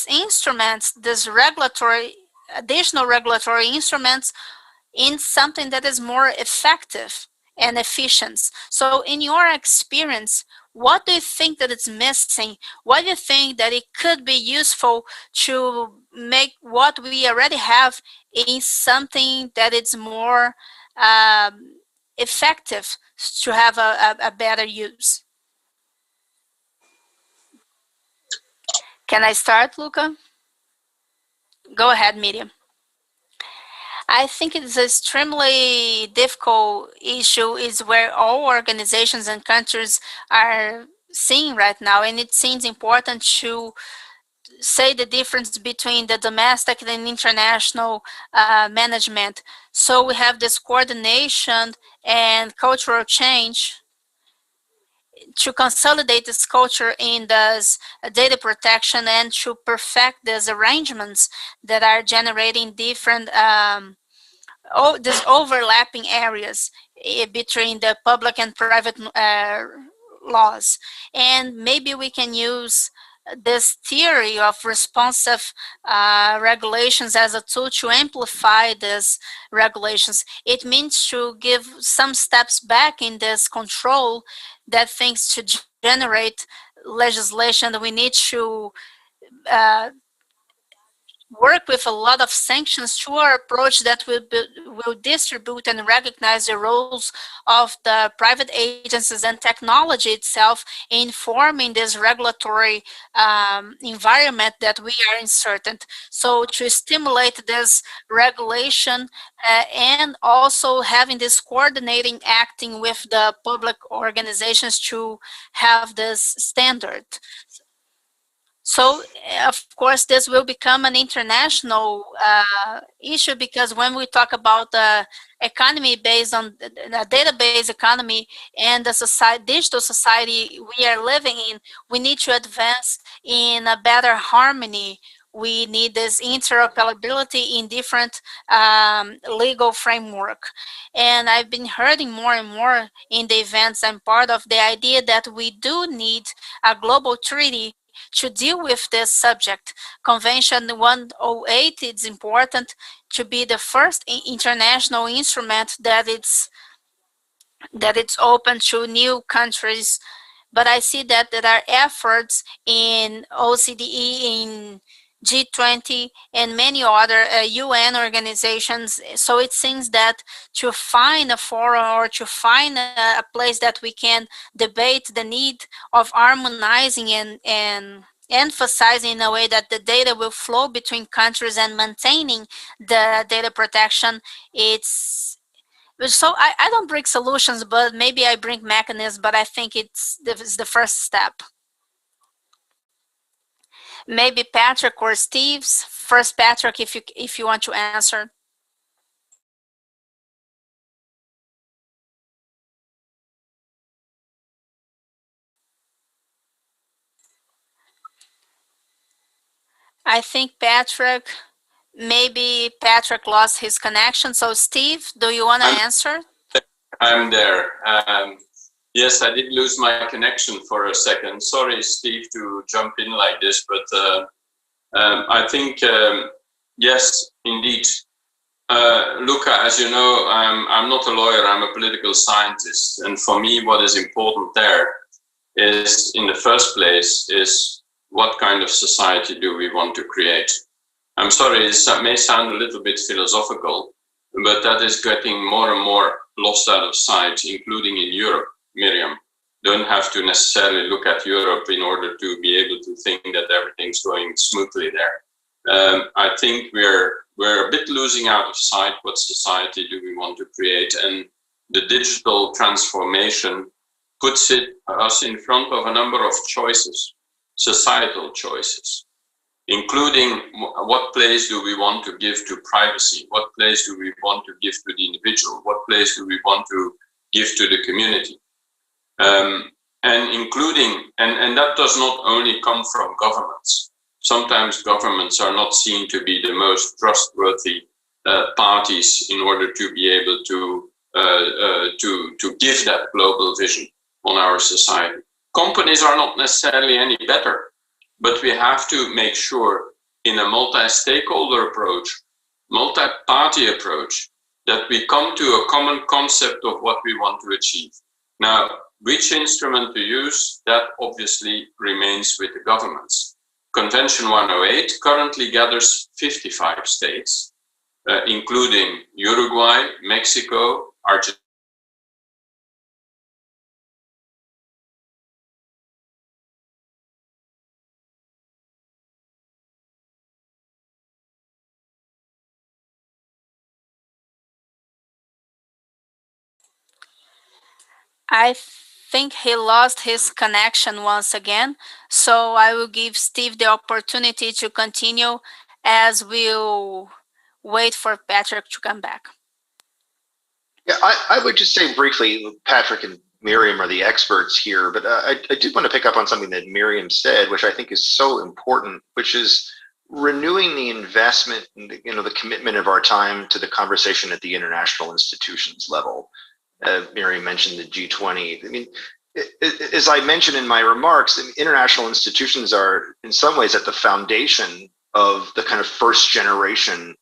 instruments, this additional regulatory instruments, in something that is more effective and efficient. So in your experience, what do you think that it's missing? What do you think that it could be useful to make what we already have in something that is more effective to have a better use? Can I start, Luca? Go ahead, Miriam. I think it's an extremely difficult issue, is where all organizations and countries are seeing right now, and it seems important to say the difference between the domestic and international management. So we have this coordination and cultural change to consolidate this culture in this data protection and to perfect these arrangements that are generating different these overlapping areas between the public and private laws. And maybe we can use this theory of responsive regulations as a tool to amplify these regulations. It means to give some steps back in this control, that things to generate legislation, we need to work with a lot of sanctions to our approach that will distribute and recognize the roles of the private agencies and technology itself in forming this regulatory environment that we are inserted. So to stimulate this regulation and also having this coordinating acting with the public organizations to have this standard. So, of course, this will become an international issue, because when we talk about the economy based on the database economy and the digital society we are living in, we need to advance in a better harmony. We need this interoperability in different legal framework. And I've been hearing more and more in the events I'm part of the idea that we do need a global treaty to deal with this subject. Convention 108 is important to be the first international instrument that it's open to new countries. But I see that there are efforts in OCDE, in G20, and many other UN organizations. So it seems that to find a forum or to find a place that we can debate the need of harmonizing and emphasizing in a way that the data will flow between countries and maintaining the data protection, it's so I don't bring solutions, but maybe I bring mechanisms, but I think it's the first step. Maybe Patrick or Steve's first. Patrick, if you want to answer. I think maybe Patrick lost his connection. So Steve, do you want to answer? I'm there. Yes, I did lose my connection for a second. Sorry, Steve, to jump in like this, but I think, yes, indeed. Luca, as you know, I'm not a lawyer, I'm a political scientist. And for me, what is important there is, in the first place, is what kind of society do we want to create? I'm sorry, it may sound a little bit philosophical, but that is getting more and more lost out of sight, including in Europe. Miriam, don't have to necessarily look at Europe in order to be able to think that everything's going smoothly there. I think we're a bit losing out of sight what society do we want to create, and the digital transformation puts us in front of a number of choices, societal choices. including what place do we want to give to privacy, what place do we want to give to the individual, what place do we want to give to the community. And including, and that does not only come from governments. Sometimes governments are not seen to be the most trustworthy parties in order to be able to give that global vision on our society. Companies are not necessarily any better, but we have to make sure in a multi-stakeholder approach, multi-party approach, that we come to a common concept of what we want to achieve. Now, which instrument to use, that obviously remains with the governments. Convention 108 currently gathers 55 states, including Uruguay, Mexico, Argentina. I think he lost his connection once again, so I will give Steve the opportunity to continue as we'll wait for Patrick to come back. Yeah, I would just say briefly, Patrick and Miriam are the experts here, but I did want to pick up on something that Miriam said, which I think is so important, which is renewing the investment and the commitment of our time to the conversation at the international institutions level. Miriam mentioned the G20. I mean, as I mentioned in my remarks, international institutions are in some ways at the foundation of the kind of first generation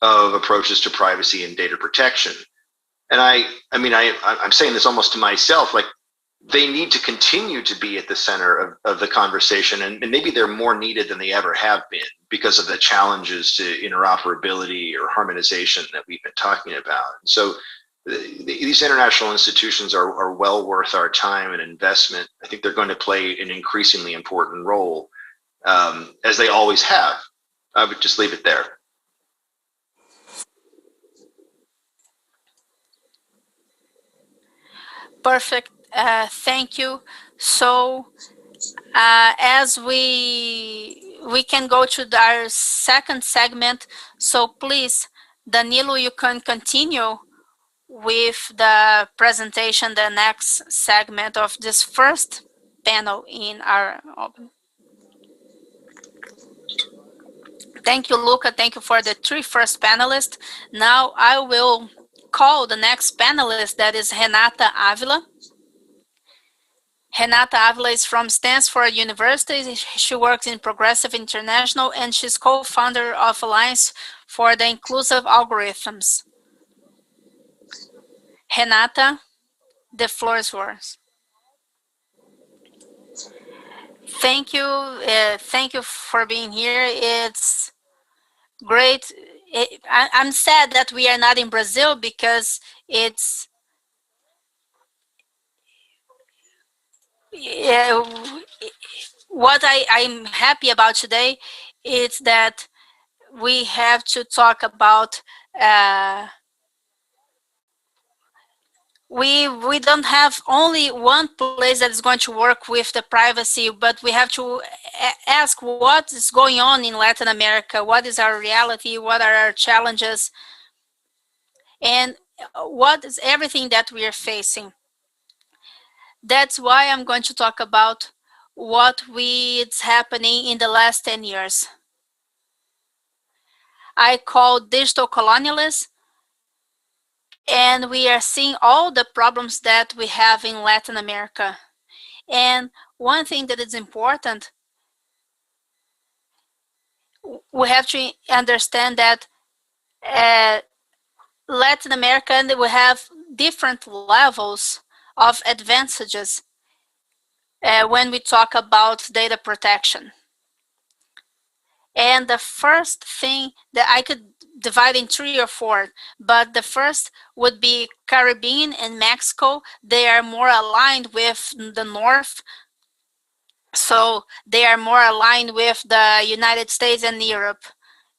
of approaches to privacy and data protection. And I'm saying this almost to myself, like they need to continue to be at the center of the conversation, and maybe they're more needed than they ever have been because of the challenges to interoperability or harmonization that we've been talking about. And so these international institutions are well worth our time and investment. I think they're going to play an increasingly important role, as they always have. I would just leave it there. Perfect. Thank you. So as we can go to our second segment. So please, Danilo, you can continue with the presentation, the next segment of this first panel in our open. Thank you, Luca. Thank you for the three first panelists. Now I will call the next panelist, that is Renata Avila. Renata Avila is from Stanford University. She works in Progressive International, and she's co-founder of Alliance for the Inclusive Algorithms. Renata, the floor is yours. Thank you. Thank you for being here. It's great. I'm sad that we are not in Brazil because it's what I'm happy about today is that we have to talk about we don't have only one place that is going to work with the privacy, but we have to ask what is going on in Latin America, what is our reality, what are our challenges, and what is everything that we are facing. That's why I'm going to talk about what is happening in the last 10 years. I call digital colonialism, and we are seeing all the problems that we have in Latin America. And one thing that is important, we have to understand that Latin America, we have different levels of advantages when we talk about data protection. And the first thing that I could divide in 3 or 4, but the first would be Caribbean and Mexico. They are more aligned with the North. So they are more aligned with the United States and Europe.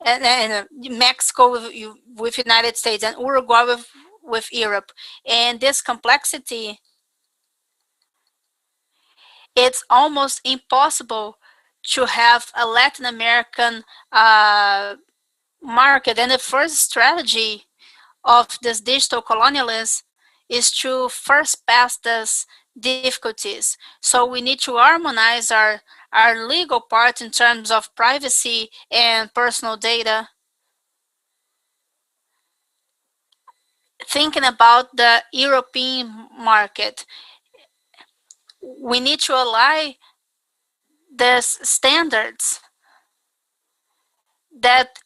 And Mexico with United States, and Uruguay with Europe. And this complexity, it's almost impossible to have a Latin American market. And the first strategy of this digital colonialism is to first pass these difficulties. So we need to harmonize our legal part in terms of privacy and personal data. Thinking about the European market, we need to align these standards that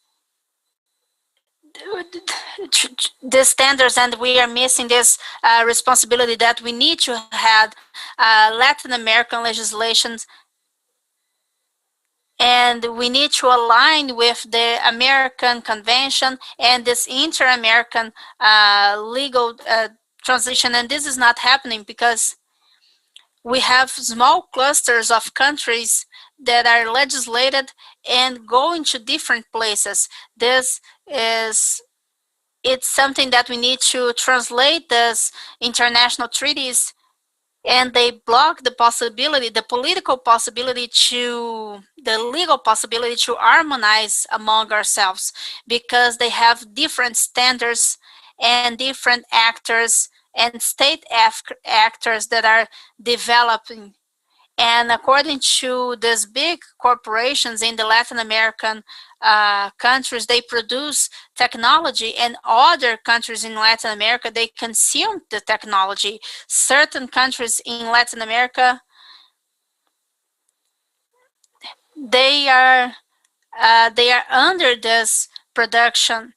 the standards, and we are missing this responsibility that we need to have Latin American legislations, and we need to align with the American Convention and this inter-American legal transition. And this is not happening because we have small clusters of countries that are legislated and going to different places. It's something that we need to translate these international treaties, and they block the possibility, the political possibility the legal possibility to harmonize among ourselves, because they have different standards and different actors and state actors that are developing. And according to these big corporations in the Latin American countries, they produce technology, and other countries in Latin America, they consume the technology. Certain countries in Latin America, they are under this production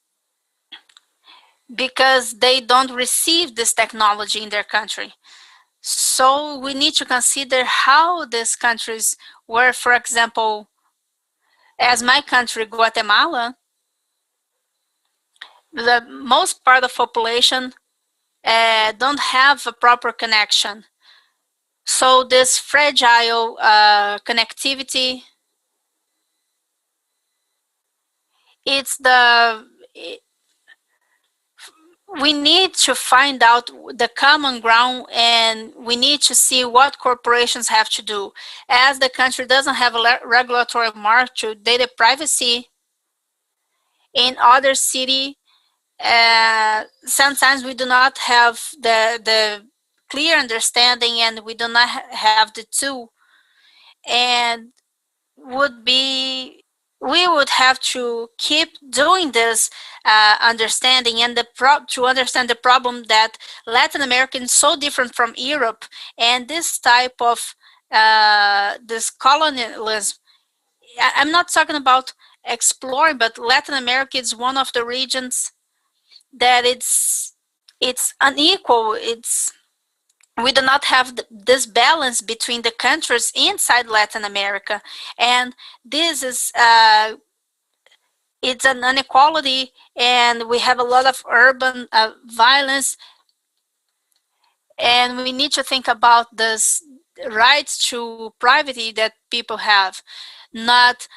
because they don't receive this technology in their country. So we need to consider how these countries were, for example, as my country, Guatemala, the most part of population don't have a proper connection. So this fragile connectivity, we need to find out the common ground, and we need to see what corporations have to do. As the country doesn't have a regulatory mark to data privacy, in other city, sometimes we do not have the clear understanding, and we do not have the tool, and we would have to keep doing this understanding, and to understand the problem that Latin America is so different from Europe, and this type of this colonialism. I'm not talking about exploring, but Latin America is one of the regions that it's unequal. We do not have this balance between the countries inside Latin America, and this is it's an inequality, and we have a lot of urban violence, and we need to think about this rights to privacy that people have, not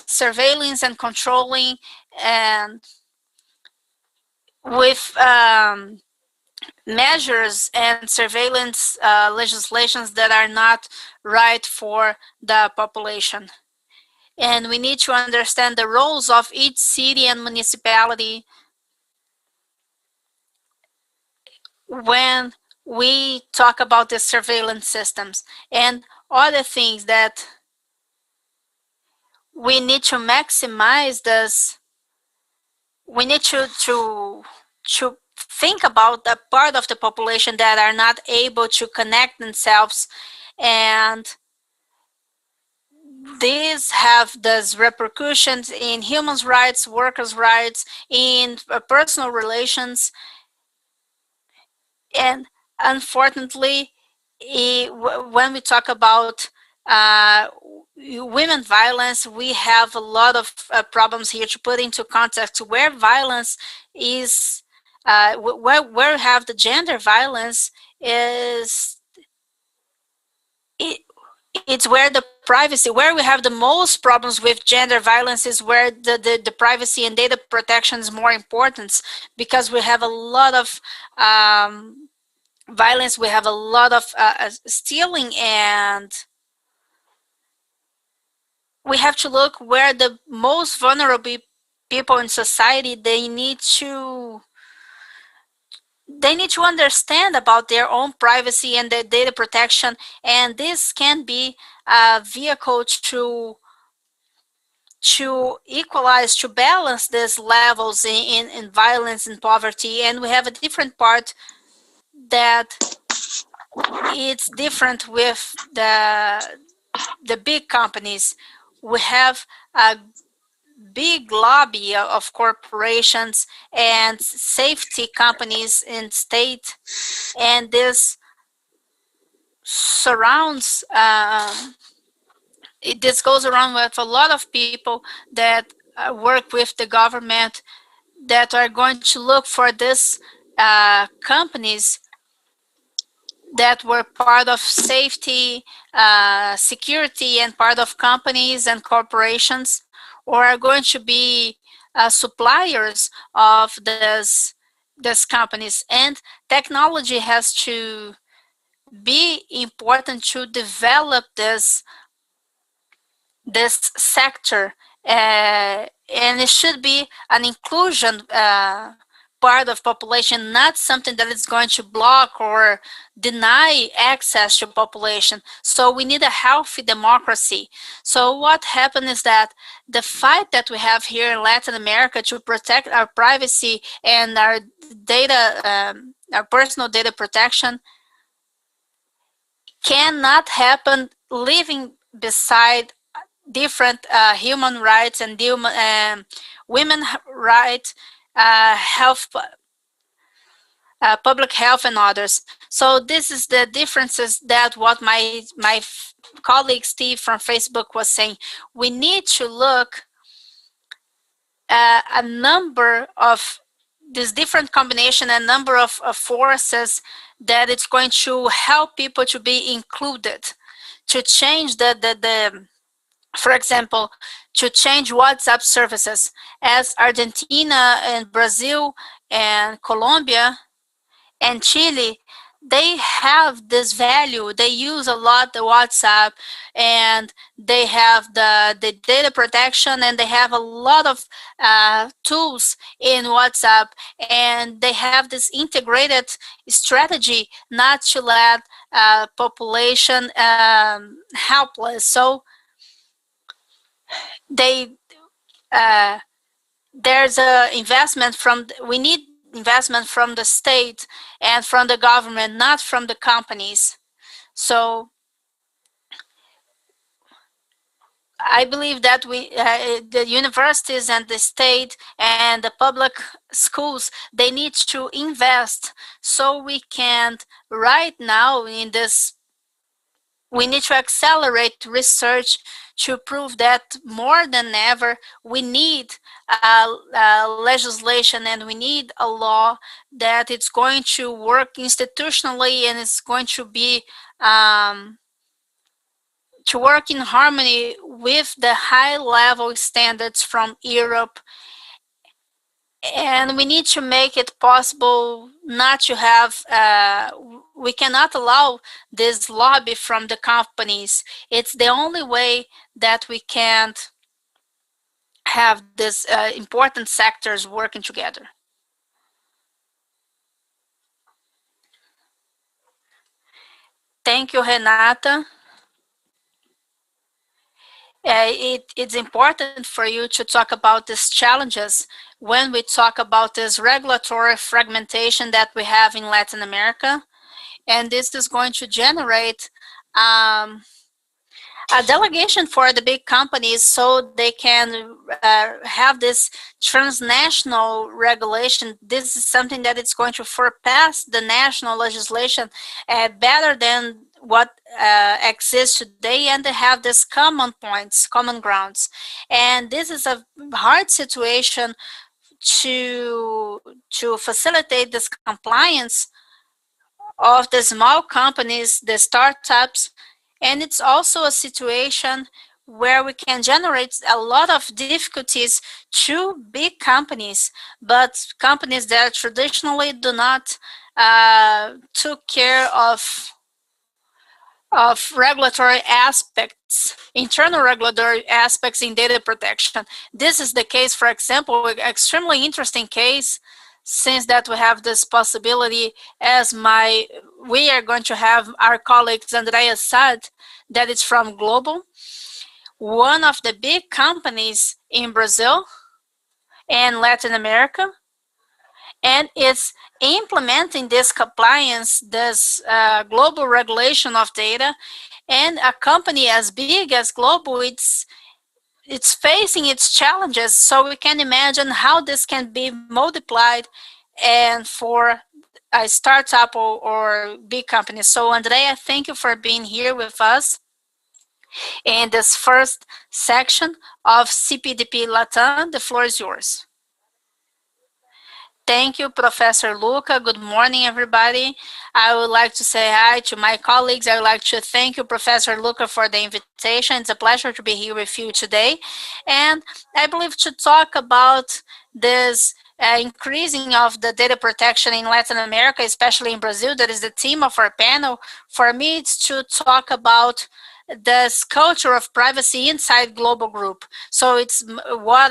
surveillance and controlling, and with measures and surveillance legislations that are not right for the population. And we need to understand the roles of each city and municipality when we talk about the surveillance systems, and other things that we need to maximize this. We need to think about the part of the population that are not able to connect themselves, and these have those repercussions in human rights, workers' rights, in personal relations. And unfortunately, when we talk about women violence, we have a lot of problems here to put into context. Where violence is, where we have the gender violence is, it's where the privacy, where we have the most problems with gender violence is where the privacy and data protection is more important, because we have a lot of violence, we have a lot of stealing, and we have to look where the most vulnerable people in society, they need to understand about their own privacy and their data protection, and this can be a vehicle to equalize, to balance these levels in violence and poverty. And we have a different part that it's different with the big companies. We have a big lobby of corporations and safety companies in state, and this surrounds this goes around with a lot of people that work with the government, that are going to look for this companies that were part of safety, security, and part of companies and corporations, or are going to be suppliers of these companies. And technology has to be important to develop this sector, and it should be an inclusion part of population, not something that is going to block or deny access to population. So we need a healthy democracy. So what happened is that the fight that we have here in Latin America to protect our privacy and our data, our personal data protection, cannot happen living beside different human rights and women rights, health, public health, and others. So this is the differences that what my colleague Steve from Facebook was saying. We need to look a number of this different combination, a number of forces that it's going to help people to be included, to change the for example, to change WhatsApp services, as Argentina and Brazil and Colombia and Chile, they have this value. They use a lot the WhatsApp, and they have the data protection, and they have a lot of tools in WhatsApp, and they have this integrated strategy not to let population helpless. So they there's a investment from we need investment from the state and from the government, not from the companies. So I believe that the universities and the state and the public schools, they need to invest, so we can right now in this, we need to accelerate research to prove that more than ever we need legislation, and we need a law that it's going to work institutionally, and it's going to be to work in harmony with the high level standards from Europe. And we need to make it possible not to have, we cannot allow this lobby from the companies. It's the only way that we can have these important sectors working together. Thank you, Renata. It's important for you to talk about these challenges when we talk about this regulatory fragmentation that we have in Latin America. And this is going to generate a delegation for the big companies, so they can have this transnational regulation. This is something that it's going to surpass the national legislation better than what exists today, and they have this common points, common grounds. And this is a hard situation to facilitate this compliance of the small companies, the startups. And it's also a situation where we can generate a lot of difficulties to big companies, but companies that traditionally do not took care of of regulatory aspects, internal regulatory aspects in data protection. This is the case, for example, an extremely interesting case, since that we have this possibility, as we are going to have our colleagues Andrea said, that it's from Global, one of the big companies in Brazil and Latin America, and it's implementing this compliance, this global regulation of data. And a company as big as Global, it's facing its challenges. So we can imagine how this can be multiplied and for a startup or big company. So Andrea, thank you for being here with us in this first section of CPDP Latam. The floor is yours. Thank you, Professor Luca. Good morning, everybody. I would like to say hi to my colleagues. I would like to thank you, Professor Luca, for the invitation. It's a pleasure to be here with you today. And I believe to talk about this increasing of the data protection in Latin America, especially in Brazil, that is the theme of our panel. For me, it's to talk about this culture of privacy inside Global Group. So it's what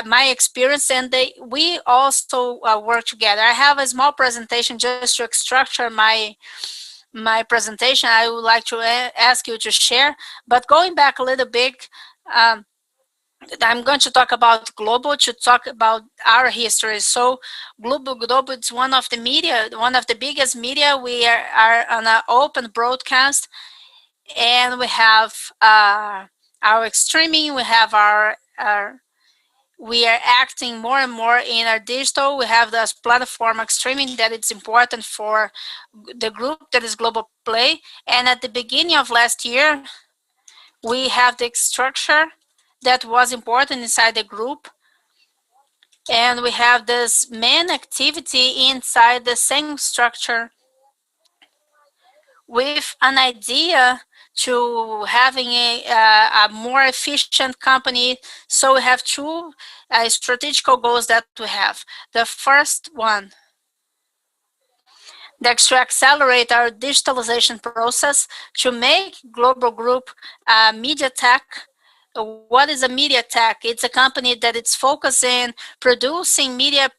my experience, and we also work together. I have a small presentation just to structure my presentation. I would like to ask you to share, but going back a little bit, I'm going to talk about Global, to talk about our history. So Global is one of the media, one of the biggest media. We are on an open broadcast, and we have our streaming, we have we are acting more and more in our digital. We have this platform of streaming that it's important for the group that is Global Play. And at the beginning of last year, we have the structure that was important inside the group. And we have this main activity inside the same structure with an idea to having a more efficient company. So we have two strategic goals that we have. The first one, that's to accelerate our digitalization process to make Global Group media tech. What is a media tech? It's a company that it's focusing producing media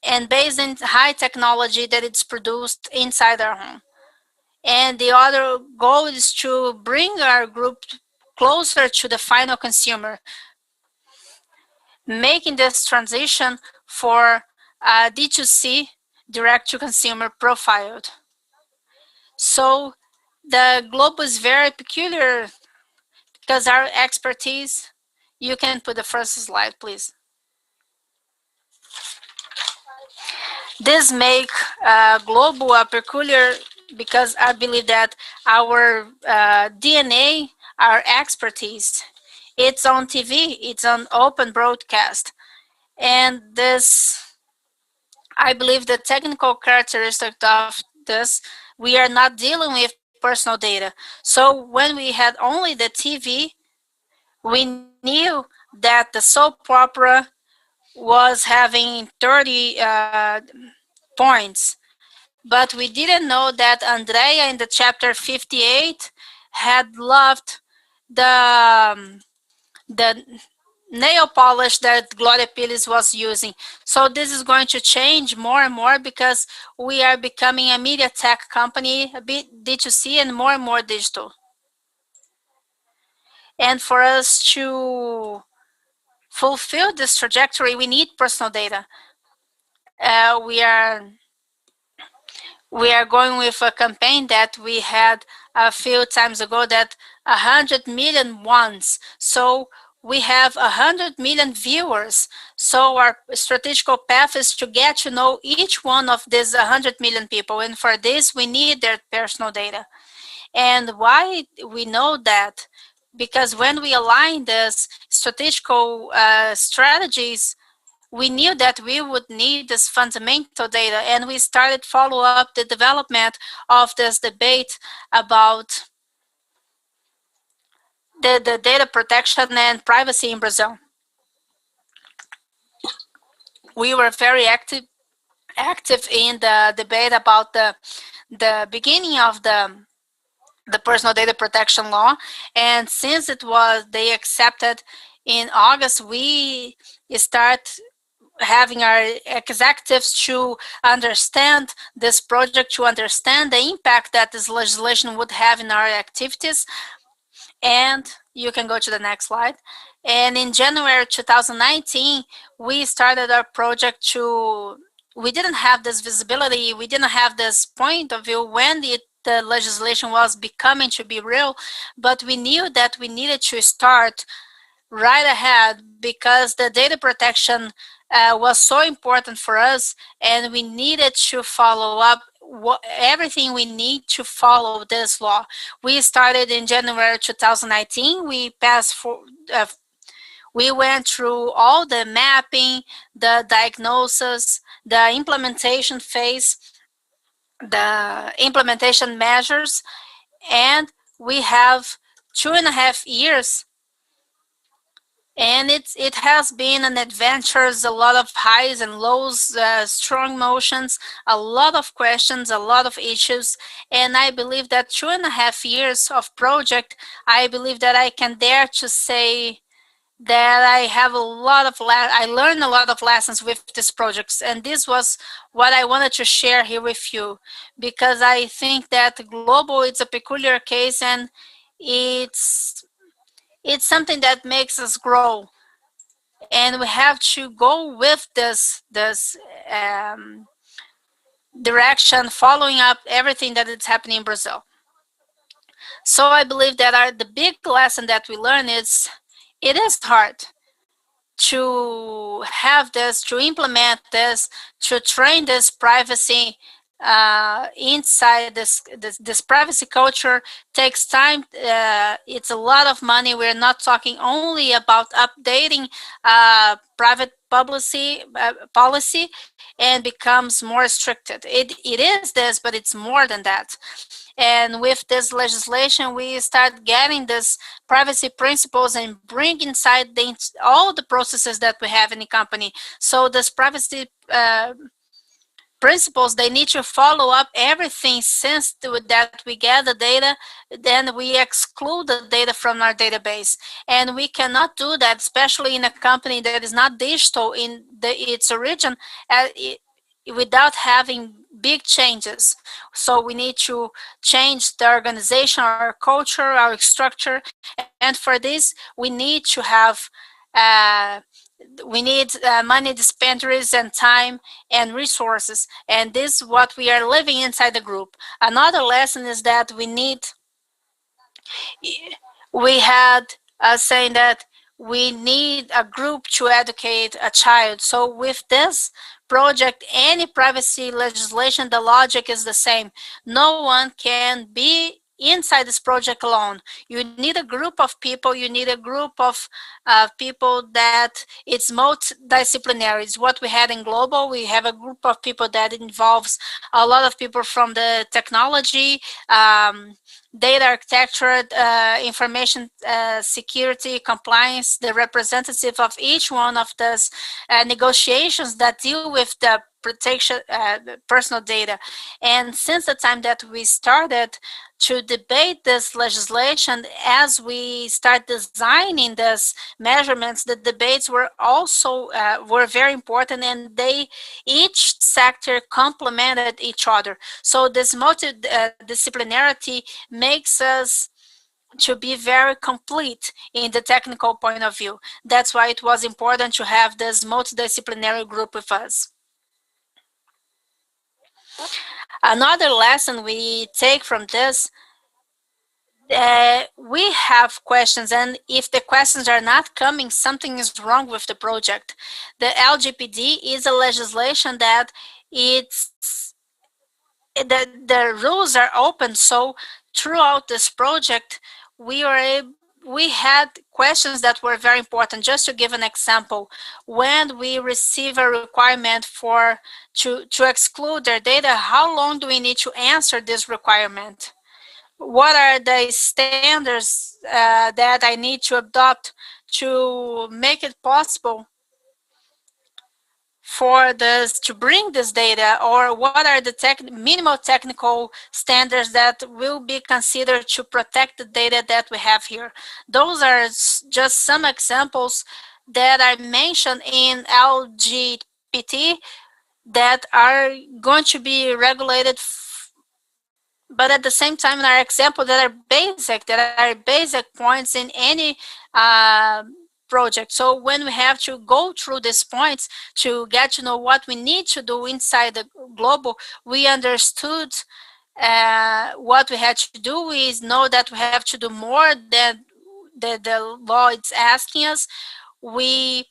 and based in high technology that it's produced inside our home. And the other goal is to bring our group closer to the final consumer, making this transition for D2C, direct-to-consumer profiled. So the Global is very peculiar because our expertise, you can put the first slide, please. This make Global a peculiar because I believe that our DNA, our expertise, it's on TV, it's on open broadcast. And this, I believe the technical characteristic of this, we are not dealing with personal data. So when we had only the TV, we knew that the soap opera was having 30 points. But we didn't know that Andrea in the chapter 58 had loved the nail polish that Gloria Pires was using. So this is going to change more and more because we are becoming a media tech company, a bit D2C and more digital. And for us to fulfill this trajectory, we need personal data. We are going with a campaign that we had a few times ago, that 100 million ones. So we have 100 million viewers. So our strategical path is to get to know each one of these 100 million people. And for this, we need their personal data. And why we know that? Because when we align this strategical strategies, we knew that we would need this fundamental data, and we started follow up the development of this debate about the data protection and privacy in Brazil. We were very active in the debate about the the beginning of the personal data protection law, and since they accepted in August, we start having our executives to understand this project, to understand the impact that this legislation would have in our activities. And you can go to the next slide. And in January 2019, we started our project we didn't have this visibility, we didn't have this point of view when the legislation was becoming to be real, but we knew that we needed to start right ahead because the data protection was so important for us, and we needed to follow up everything we need to follow this law. We started in January 2019. We went through all the mapping, the diagnosis, the implementation phase, the implementation measures, and we have 2.5 years. And it has been an adventure, a lot of highs and lows, strong motions, a lot of questions, a lot of issues. And I believe that 2.5 years of project, I believe that I can dare to say that I have I learned a lot of lessons with these projects. And this was what I wanted to share here with you, because I think that global, it's a peculiar case, and it's something that makes us grow, and we have to go with this direction, following up everything that is happening in Brazil. So I believe that the big lesson that we learn is it is hard to have this, to implement this, to train this privacy inside this privacy culture. Takes time. It's a lot of money. We're not talking only about updating private policy and becomes more restricted. It is this, but it's more than that. And with this legislation, we start getting this privacy principles and bring inside all the processes that we have in the company. So this privacy principles, they need to follow up everything. Since that we get the data, then we exclude the data from our database. And we cannot do that, especially in a company that is not digital in its origin, without having big changes. So we need to change the organization, our culture, our structure. And for this, we need to have money dispensaries and time and resources. And this is what we are living inside the group. Another lesson is that we had saying that we need a group to educate a child. So with this project, any privacy legislation, the logic is the same. No one can be inside this project alone. You need a group of people. You need a group of people that it's multidisciplinary. It's what we had in global. We have a group of people that involves a lot of people from the technology, data architecture, information security, compliance, the representative of each one of those negotiations that deal with the protection, personal data. And since the time that we started to debate this legislation, as we start designing these measurements, the debates were also were very important, and each sector complemented each other. So this multidisciplinarity makes us to be very complete in the technical point of view. That's why it was important to have this multidisciplinary group with us. Another lesson we take from this, we have questions, and if the questions are not coming, something is wrong with the project. The LGPD is a legislation that the rules are open. So throughout this project, we had questions that were very important. Just to give an example, when we receive a requirement to exclude their data, how long do we need to answer this requirement? What are the standards that I need to adopt to make it possible for this to bring this data, or what are the minimal technical standards that will be considered to protect the data that we have here. Those are just some examples that are mentioned in LGBT that are going to be regulated, but at the same time are examples that are basic points in any uh, project. So when we have to go through these points to get to know what we need to do inside the global, we understood what we had to do is know that we have to do more than the law is asking us. We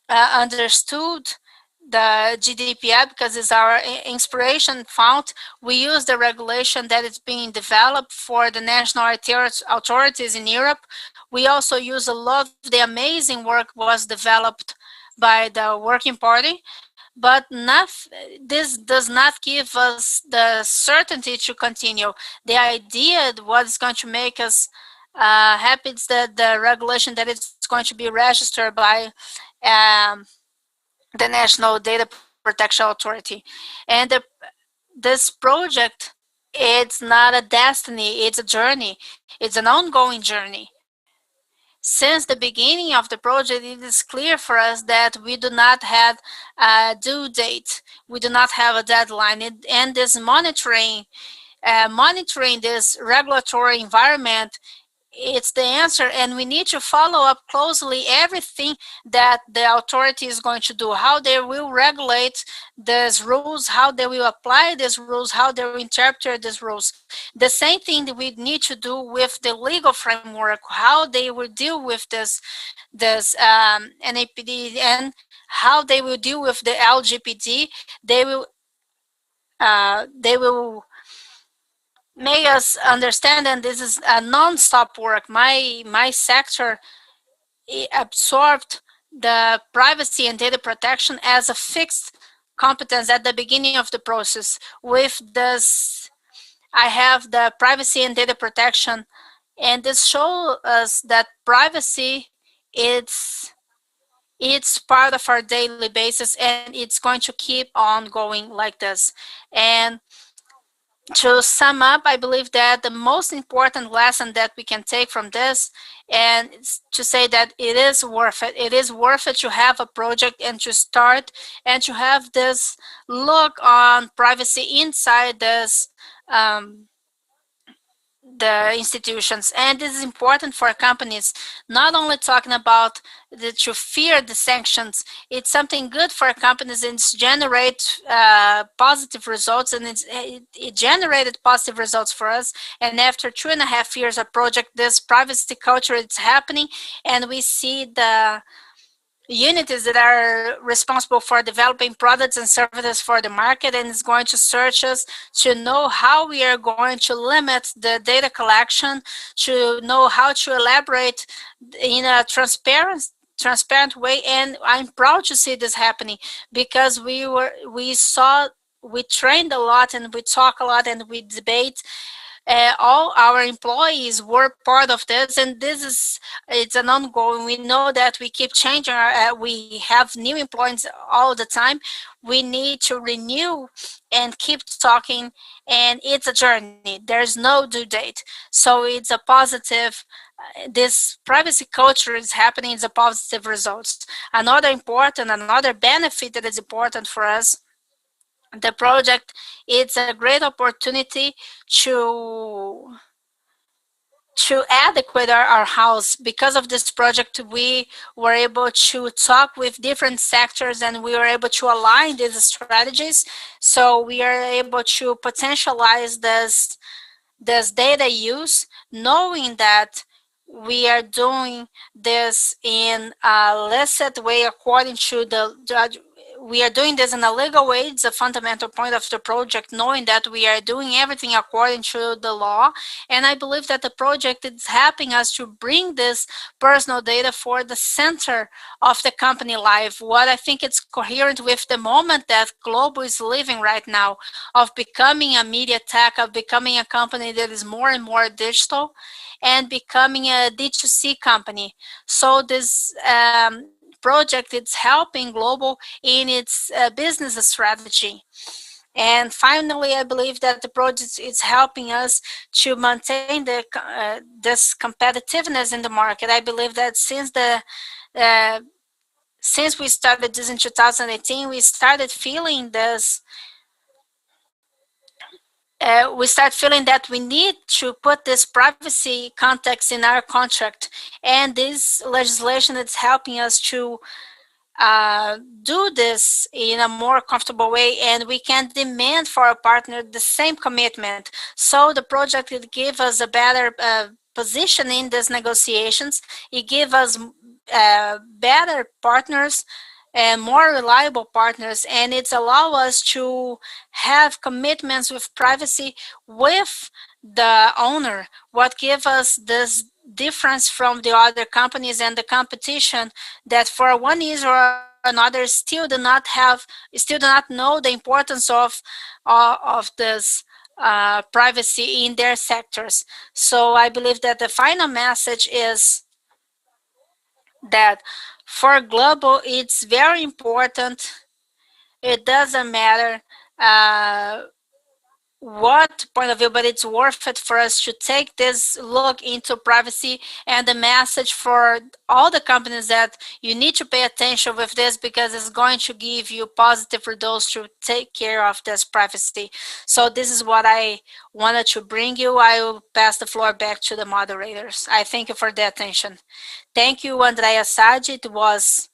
understood the GDPR because it's our inspiration fount. We use the regulation that is being developed for the national authorities in Europe. We also use a lot of the amazing work was developed by the Working Party, but this does not give us the certainty to continue. The idea, what is going to make us happy is that the regulation that it's going to be registered by the National Data Protection Authority. And this project, it's not a destiny, it's a journey. It's an ongoing journey. Since the beginning of the project, it is clear for us that we do not have a due date. We do not have a deadline. And this monitoring this regulatory environment, it's the answer, and we need to follow up closely everything that the authority is going to do, how they will regulate these rules, how they will apply these rules, how they will interpret these rules. The same thing that we need to do with the legal framework, how they will deal with this NAPD, and how they will deal with the LGBT. They will make us understand, and this is a non-stop work. My sector absorbed the privacy and data protection as a fixed competence at the beginning of the process. With this, I have the privacy and data protection, and this shows us that privacy, it's part of our daily basis, and it's going to keep on going like this. And to sum up, I believe that the most important lesson that we can take from this, and to say that it is worth it. It is worth it to have a project and to start and to have this look on privacy inside this the institutions. And this is important for companies, not only talking about to fear the sanctions. It's something good for companies, and it's generate positive results, and it generated positive results for us. And after 2.5 years of project, this privacy culture is happening, and we see the unities that are responsible for developing products and services for the market, and is going to search us to know how we are going to limit the data collection, to know how to elaborate in a transparent way. And I'm proud to see this happening, because we trained a lot, and we talk a lot, and we debate. All our employees were part of this, and it's an ongoing. We know that we keep changing. We have new employees all the time. We need to renew and keep talking, and it's a journey. There's no due date, so it's a positive. This privacy culture is happening. It's a positive results. Another benefit that is important for us, the project, it's a great opportunity to adequate our house. Because of this project, we were able to talk with different sectors, and we were able to align these strategies. So we are able to potentialize this data use, knowing that we are doing this in a licit way according to the judge. We are doing this in a legal way. It's a fundamental point of the project, knowing that we are doing everything according to the law. And I believe that the project is helping us to bring this personal data for the center of the company life. What I think it's coherent with the moment that Globo is living right now, of becoming a media tech, of becoming a company that is more and more digital, and becoming a D2C company. So this project is helping Global in its business strategy. And finally, I believe that the project is helping us to maintain this competitiveness in the market. I believe that since we started this in 2018, we started feeling this. We start feeling that we need to put this privacy context in our contract, and this legislation is helping us to do this in a more comfortable way, and we can demand for our partner the same commitment. So the project will give us a better position in these negotiations. It gives us better partners and more reliable partners, and it's allow us to have commitments with privacy with the owner, what gives us this difference from the other companies and the competition that for one reason or another still do not know the importance of this privacy in their sectors. So I believe that the final message is that for Global, it's very important. It doesn't matter what point of view, but it's worth it for us to take this look into privacy, and the message for all the companies that you need to pay attention with this, because it's going to give you positive results to take care of this privacy. So this is what I wanted to bring you. I will pass the floor back to the moderators. I thank you for the attention. Thank you, Andrea Sadi. It was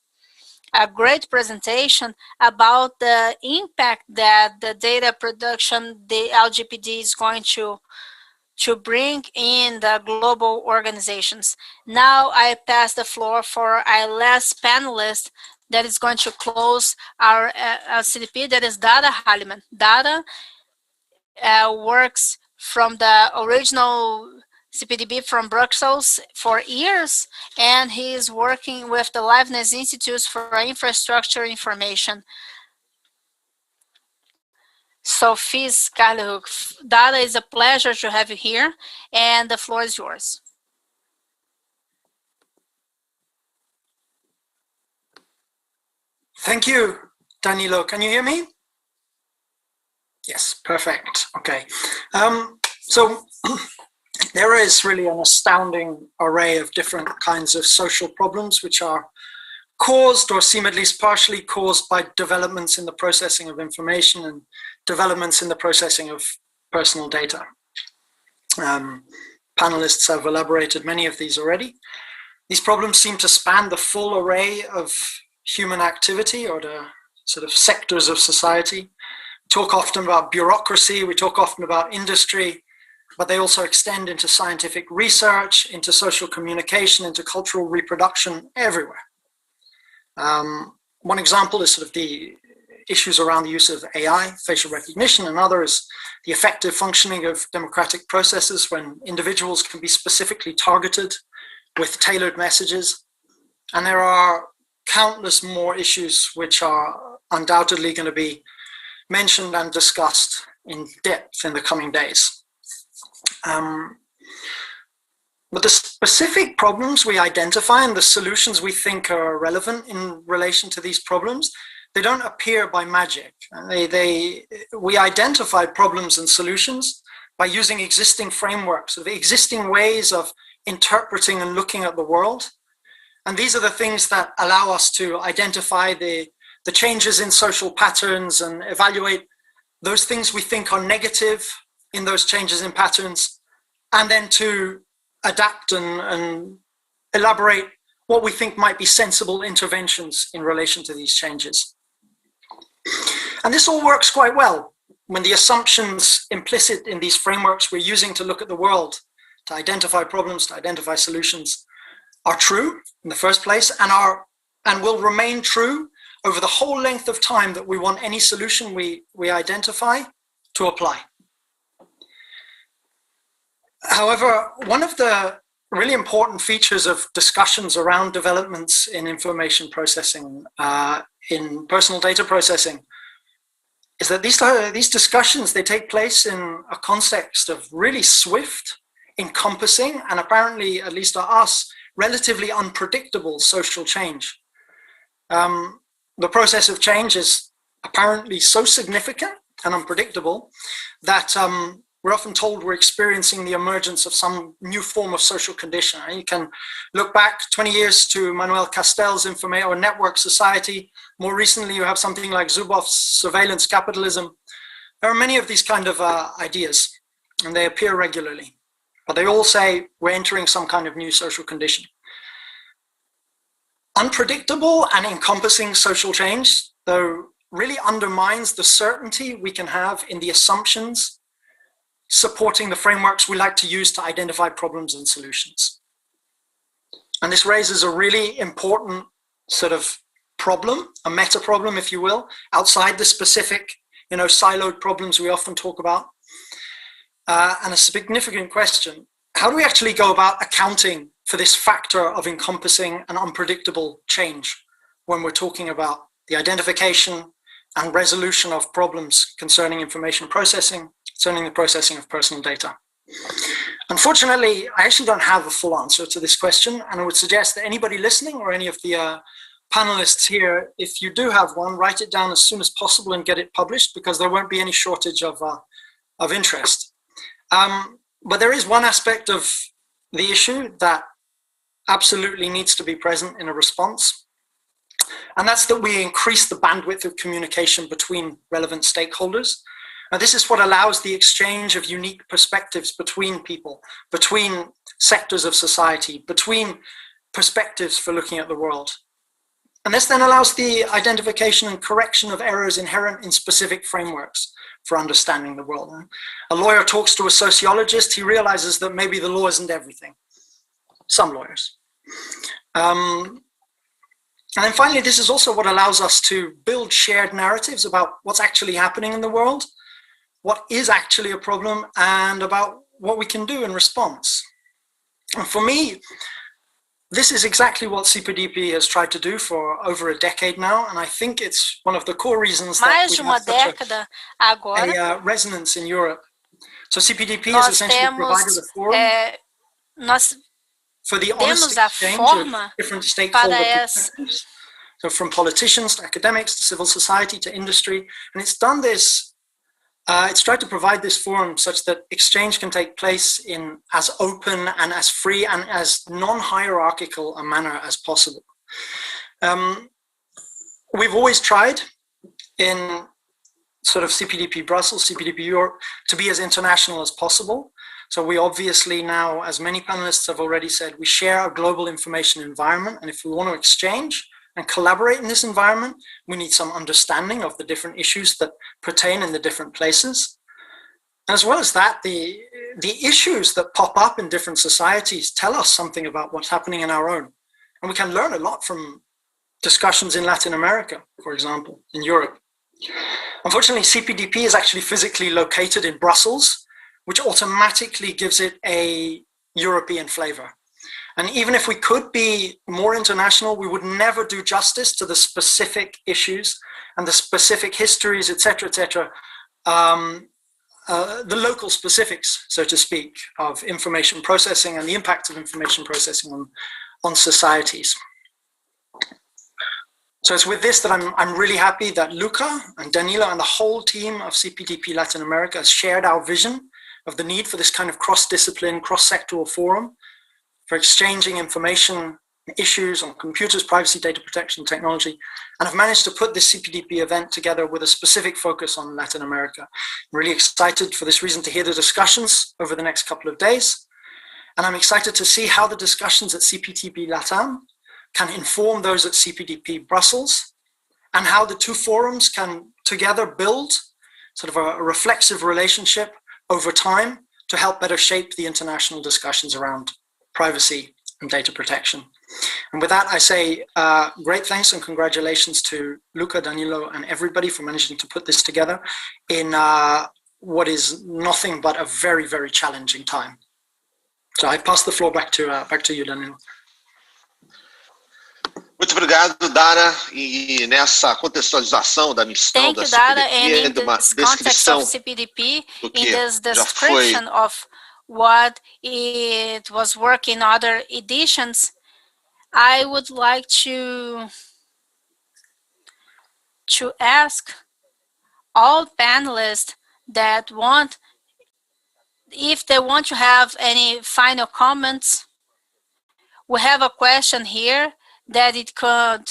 a great presentation about the impact that the data production, the LGPD is going to bring in the global organizations. Now I pass the floor for our last panelist that is going to close our CDP, that is Dara Hallinan. Dara works from the original CPDP from Brussels for years, and he is working with the Leibniz Institutes for Infrastructure Information. Sophie Skalhoek, Dara, is a pleasure to have you here, and the floor is yours. Thank you, Danilo. Can you hear me? Yes, perfect. Okay. So there is really an astounding array of different kinds of social problems which are caused, or seem at least partially caused, by developments in the processing of information and developments in the processing of personal data. Panelists have elaborated many of these already. These problems seem to span the full array of human activity, or the sort of sectors of society. We talk often about bureaucracy, we talk often about industry, but they also extend into scientific research, into social communication, into cultural reproduction, everywhere. One example is sort of the issues around the use of AI, facial recognition. Another is the effective functioning of democratic processes when individuals can be specifically targeted with tailored messages. And there are countless more issues which are undoubtedly going to be mentioned and discussed in depth in the coming days. But the specific problems we identify and the solutions we think are relevant in relation to these problems, they don't appear by magic. We identify problems and solutions by using existing frameworks, of existing ways of interpreting and looking at the world. And these are the things that allow us to identify the changes in social patterns and evaluate those things we think are negative in those changes in patterns, and then to adapt and elaborate what we think might be sensible interventions in relation to these changes. And this all works quite well when the assumptions implicit in these frameworks we're using to look at the world, to identify problems, to identify solutions, are true in the first place, and will remain true over the whole length of time that we want any solution we identify to apply. However, one of the really important features of discussions around developments in information processing, in personal data processing, is that these discussions, they take place in a context of really swift, encompassing, and apparently, at least to us, relatively unpredictable social change. The process of change is apparently so significant and unpredictable that we're often told we're experiencing the emergence of some new form of social condition. You can look back 20 years to Manuel Castell's information or network society. More recently, you have something like Zuboff's surveillance capitalism. There are many of these kind of ideas, and they appear regularly, but they all say we're entering some kind of new social condition. Unpredictable and encompassing social change, though, really undermines the certainty we can have in the assumptions supporting the frameworks we like to use to identify problems and solutions. And this raises a really important sort of problem, a meta problem, if you will, outside the specific, siloed problems we often talk about. And a significant question: how do we actually go about accounting for this factor of encompassing and unpredictable change when we're talking about the identification and resolution of problems concerning information processing, concerning the processing of personal data? Unfortunately, I actually don't have a full answer to this question, and I would suggest that anybody listening or any of the panelists here, if you do have one, write it down as soon as possible and get it published, because there won't be any shortage of interest. But there is one aspect of the issue that absolutely needs to be present in a response, and that's that we increase the bandwidth of communication between relevant stakeholders. Now, this is what allows the exchange of unique perspectives between people, between sectors of society, between perspectives for looking at the world. And this then allows the identification and correction of errors inherent in specific frameworks for understanding the world. A lawyer talks to a sociologist, he realizes that maybe the law isn't everything. Some lawyers. And then finally, this is also what allows us to build shared narratives about what's actually happening in the world, what is actually a problem, and about what we can do in response. And for me, this is exactly what CPDP has tried to do for over a decade now, and I think it's one of the core reasons that we have such a resonance in Europe. So CPDP has essentially provided a forum for the honest exchange of different stakeholder perspectives. So from politicians to academics to civil society to industry, and it's done this. It's tried to provide this forum such that exchange can take place in as open and as free and as non-hierarchical a manner as possible. We've always tried in sort of CPDP Brussels, CPDP Europe, to be as international as possible. So we obviously now, as many panelists have already said, we share a global information environment, and if we want to exchange and collaborate in this environment, we need some understanding of the different issues that pertain in the different places. As well as that, the issues that pop up in different societies tell us something about what's happening in our own. And we can learn a lot from discussions in Latin America, for example, in Europe. Unfortunately, CPDP is actually physically located in Brussels, which automatically gives it a European flavor. And even if we could be more international, we would never do justice to the specific issues and the specific histories, etc., the local specifics, so to speak, of information processing and the impact of information processing on societies. So it's with this that I'm really happy that Luca and Danilo and the whole team of CPDP Latin America has shared our vision of the need for this kind of cross-discipline, cross-sectoral forum for exchanging information issues on computers, privacy, data protection, technology, and have managed to put this CPDP event together with a specific focus on Latin America. I'm really excited for this reason to hear the discussions over the next couple of days. And I'm excited to see how the discussions at CPDP Latam can inform those at CPDP Brussels, and how the two forums can together build sort of a reflexive relationship over time to help better shape the international discussions around privacy and data protection. And with that, I say great thanks and congratulations to Luca, Danilo, and everybody for managing to put this together in what is nothing but a very, very challenging time. So I pass the floor back to you, Danilo. Muito obrigado, Dara, e nessa contextualização da missão da CPDP, de uma descrição CPDP, do que in this já foi description of what it was work in other editions, I would like to to ask all panelists that want, if they want to have any final comments. We have a question here that it could,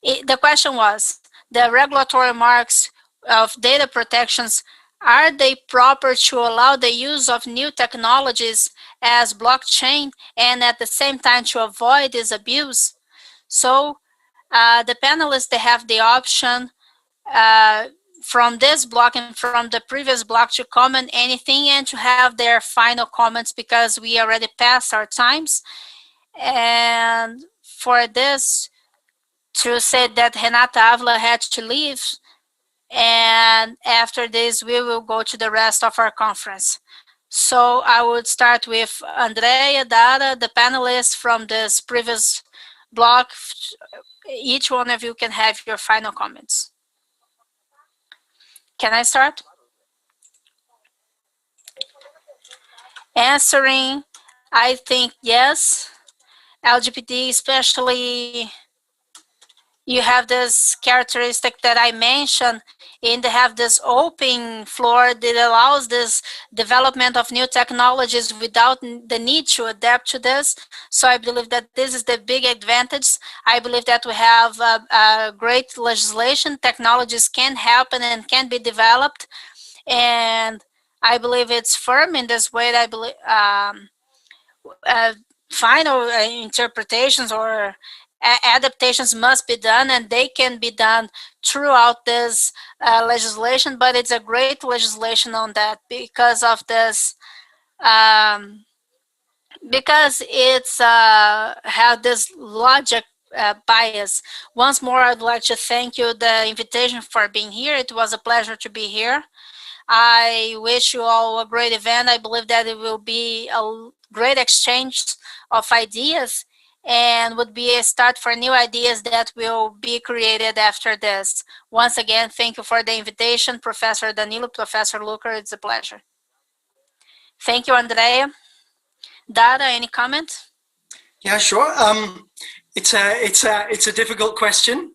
the question was, the regulatory marks of data protections, are they proper to allow the use of new technologies as blockchain and at the same time to avoid this abuse? So the panelists, they have the option from this block and from the previous block to comment anything and to have their final comments, because we already passed our times. And for this, to say that Renata Avila had to leave, and after this we will go to the rest of our conference. So I would start with Andrea, Dara, the panelists from this previous block. Each one of you can have your final comments. Can I start? Answering, I think yes. LGBT, especially, you have this characteristic that I mentioned, and they have this open floor that allows this development of new technologies without the need to adapt to this. So I believe that this is the big advantage. I believe that we have a great legislation. Technologies can happen and can be developed. And I believe it's firm in this way. I believe final interpretations or adaptations must be done, and they can be done throughout this legislation, but it's a great legislation on that because of this, because it's have this logic bias. Once more, I'd like to thank you the invitation for being here. It was a pleasure to be here. I wish you all a great event. I believe that it will be a great exchange of ideas and would be a start for new ideas that will be created after this. Once again, thank you for the invitation, Professor Danilo, Professor Luker. It's a pleasure. Thank you, Andrea. Dara, any comment? Yeah, sure. It's a difficult question.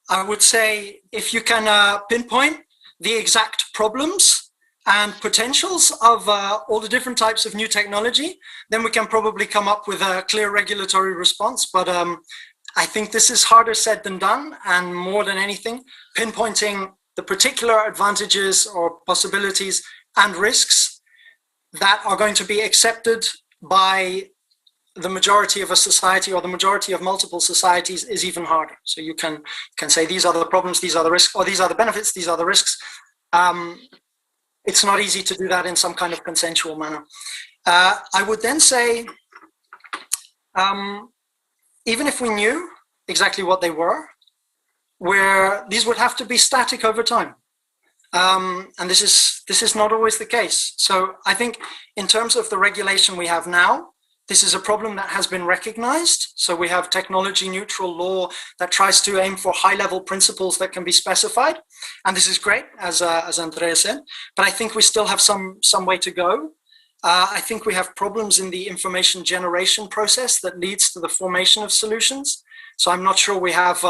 I would say if you can pinpoint the exact problems and potentials of all the different types of new technology, then we can probably come up with a clear regulatory response. But I think this is harder said than done, and more than anything, pinpointing the particular advantages or possibilities and risks that are going to be accepted by the majority of a society or the majority of multiple societies is even harder. So you can say these are the problems, these are the risks, or these are the benefits, these are the risks. It's not easy to do that in some kind of consensual manner. I would then say, even if we knew exactly what they were, where these would have to be static over time. And this is not always the case. So I think in terms of the regulation we have now, this is a problem that has been recognized. So we have technology neutral law that tries to aim for high level principles that can be specified. And this is great, as Andrea said, but I think we still have some way to go. I think we have problems in the information generation process that leads to the formation of solutions. So I'm not sure we have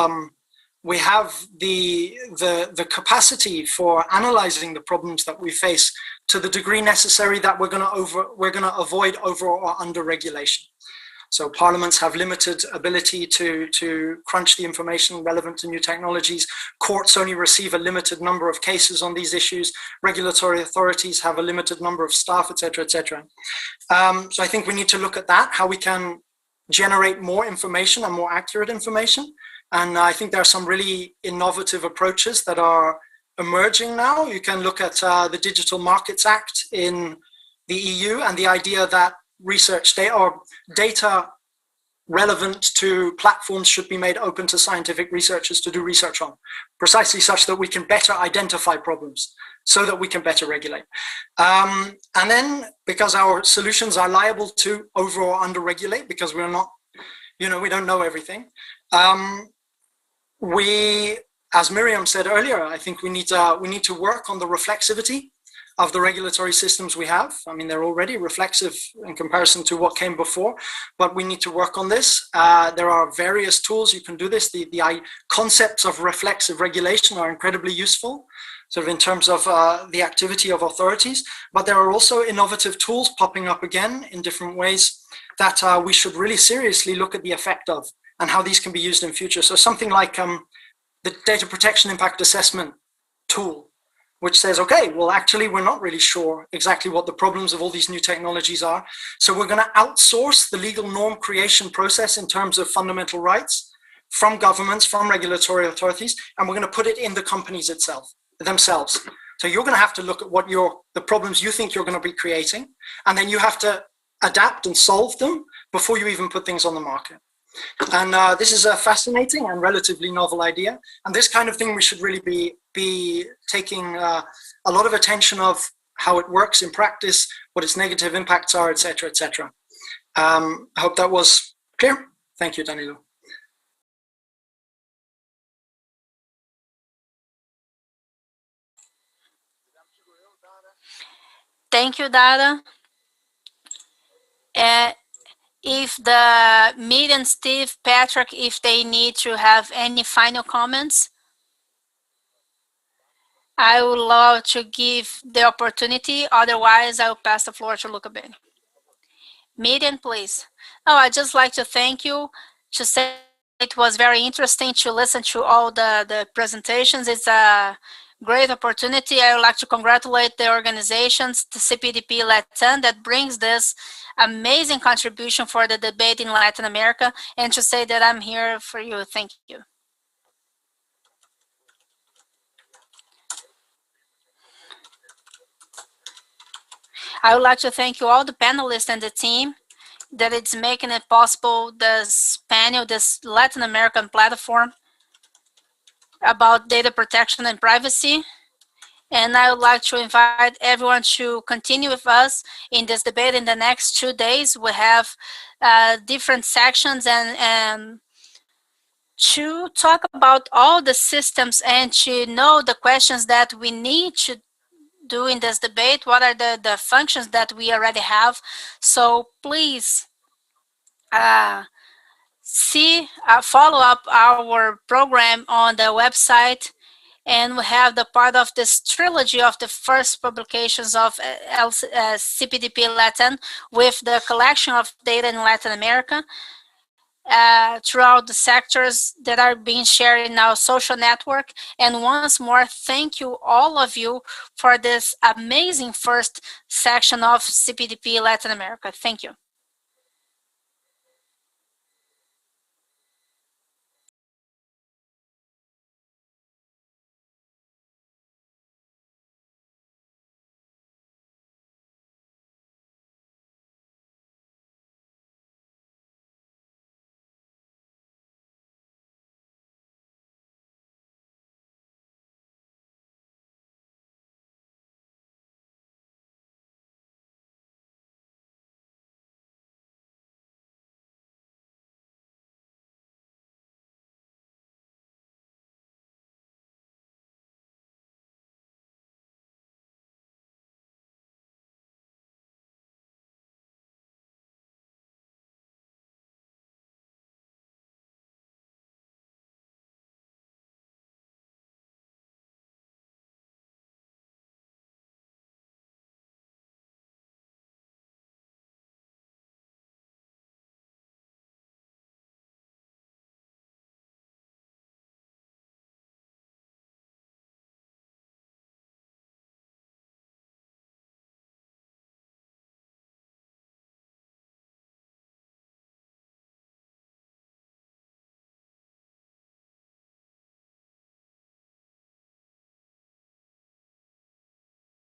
the capacity for analyzing the problems that we face to the degree necessary that we're going to avoid over or under regulation. So parliaments have limited ability to crunch the information relevant to new technologies. Courts only receive a limited number of cases on these issues. Regulatory authorities have a limited number of staff, etc., etc. So I think we need to look at that, how we can generate more information and more accurate information. And I think there are some really innovative approaches that are emerging now. You can look at the Digital Markets Act in the EU and the idea that research data or data relevant to platforms should be made open to scientific researchers to do research on, precisely such that we can better identify problems so that we can better regulate. And then because our solutions are liable to over or under regulate, because we're not, we don't know everything. We, as Miriam said earlier, I think we need to work on the reflexivity of the regulatory systems we have. I mean, they're already reflexive in comparison to what came before, but we need to work on this. There are various tools you can do this. The concepts of reflexive regulation are incredibly useful, sort of in terms of the activity of authorities, but there are also innovative tools popping up again in different ways that we should really seriously look at the effect of and how these can be used in future. So something like the data protection impact assessment tool, which says, okay, well, actually, we're not really sure exactly what the problems of all these new technologies are. So we're going to outsource the legal norm creation process in terms of fundamental rights from governments, from regulatory authorities, and we're going to put it in the companies themselves. So you're going to have to look at what the problems you think you're going to be creating, and then you have to adapt and solve them before you even put things on the market. And this is a fascinating and relatively novel idea. And this kind of thing we should really be taking a lot of attention of how it works in practice, what its negative impacts are, etc., etc. I hope that was clear. Thank you, Danilo. Thank you, Dara. If the Miriam, Steve, Patrick, if they need to have any final comments, I would love to give the opportunity. Otherwise, I'll pass the floor to Luca Bene. Miriam, please. Oh, I'd just like to thank you, to say it was very interesting to listen to all the presentations. It's a great opportunity. I would like to congratulate the organizations, the CPDP Latin, that brings this amazing contribution for the debate in Latin America, and to say that I'm here for you. Thank you. I would like to thank you all, the panelists and the team, that it's making it possible, this panel, this Latin American platform about data protection and privacy. And I would like to invite everyone to continue with us in this debate in the next 2 days. We have different sections and to talk about all the systems and to know the questions that we need to do in this debate. What are the functions that we already have? So please follow up our program on the website. And we have the part of this trilogy of the first publications of CPDP Latin with the collection of data in Latin America throughout the sectors that are being shared in our social network. And once more, thank you, all of you, for this amazing first section of CPDP Latin America. Thank you.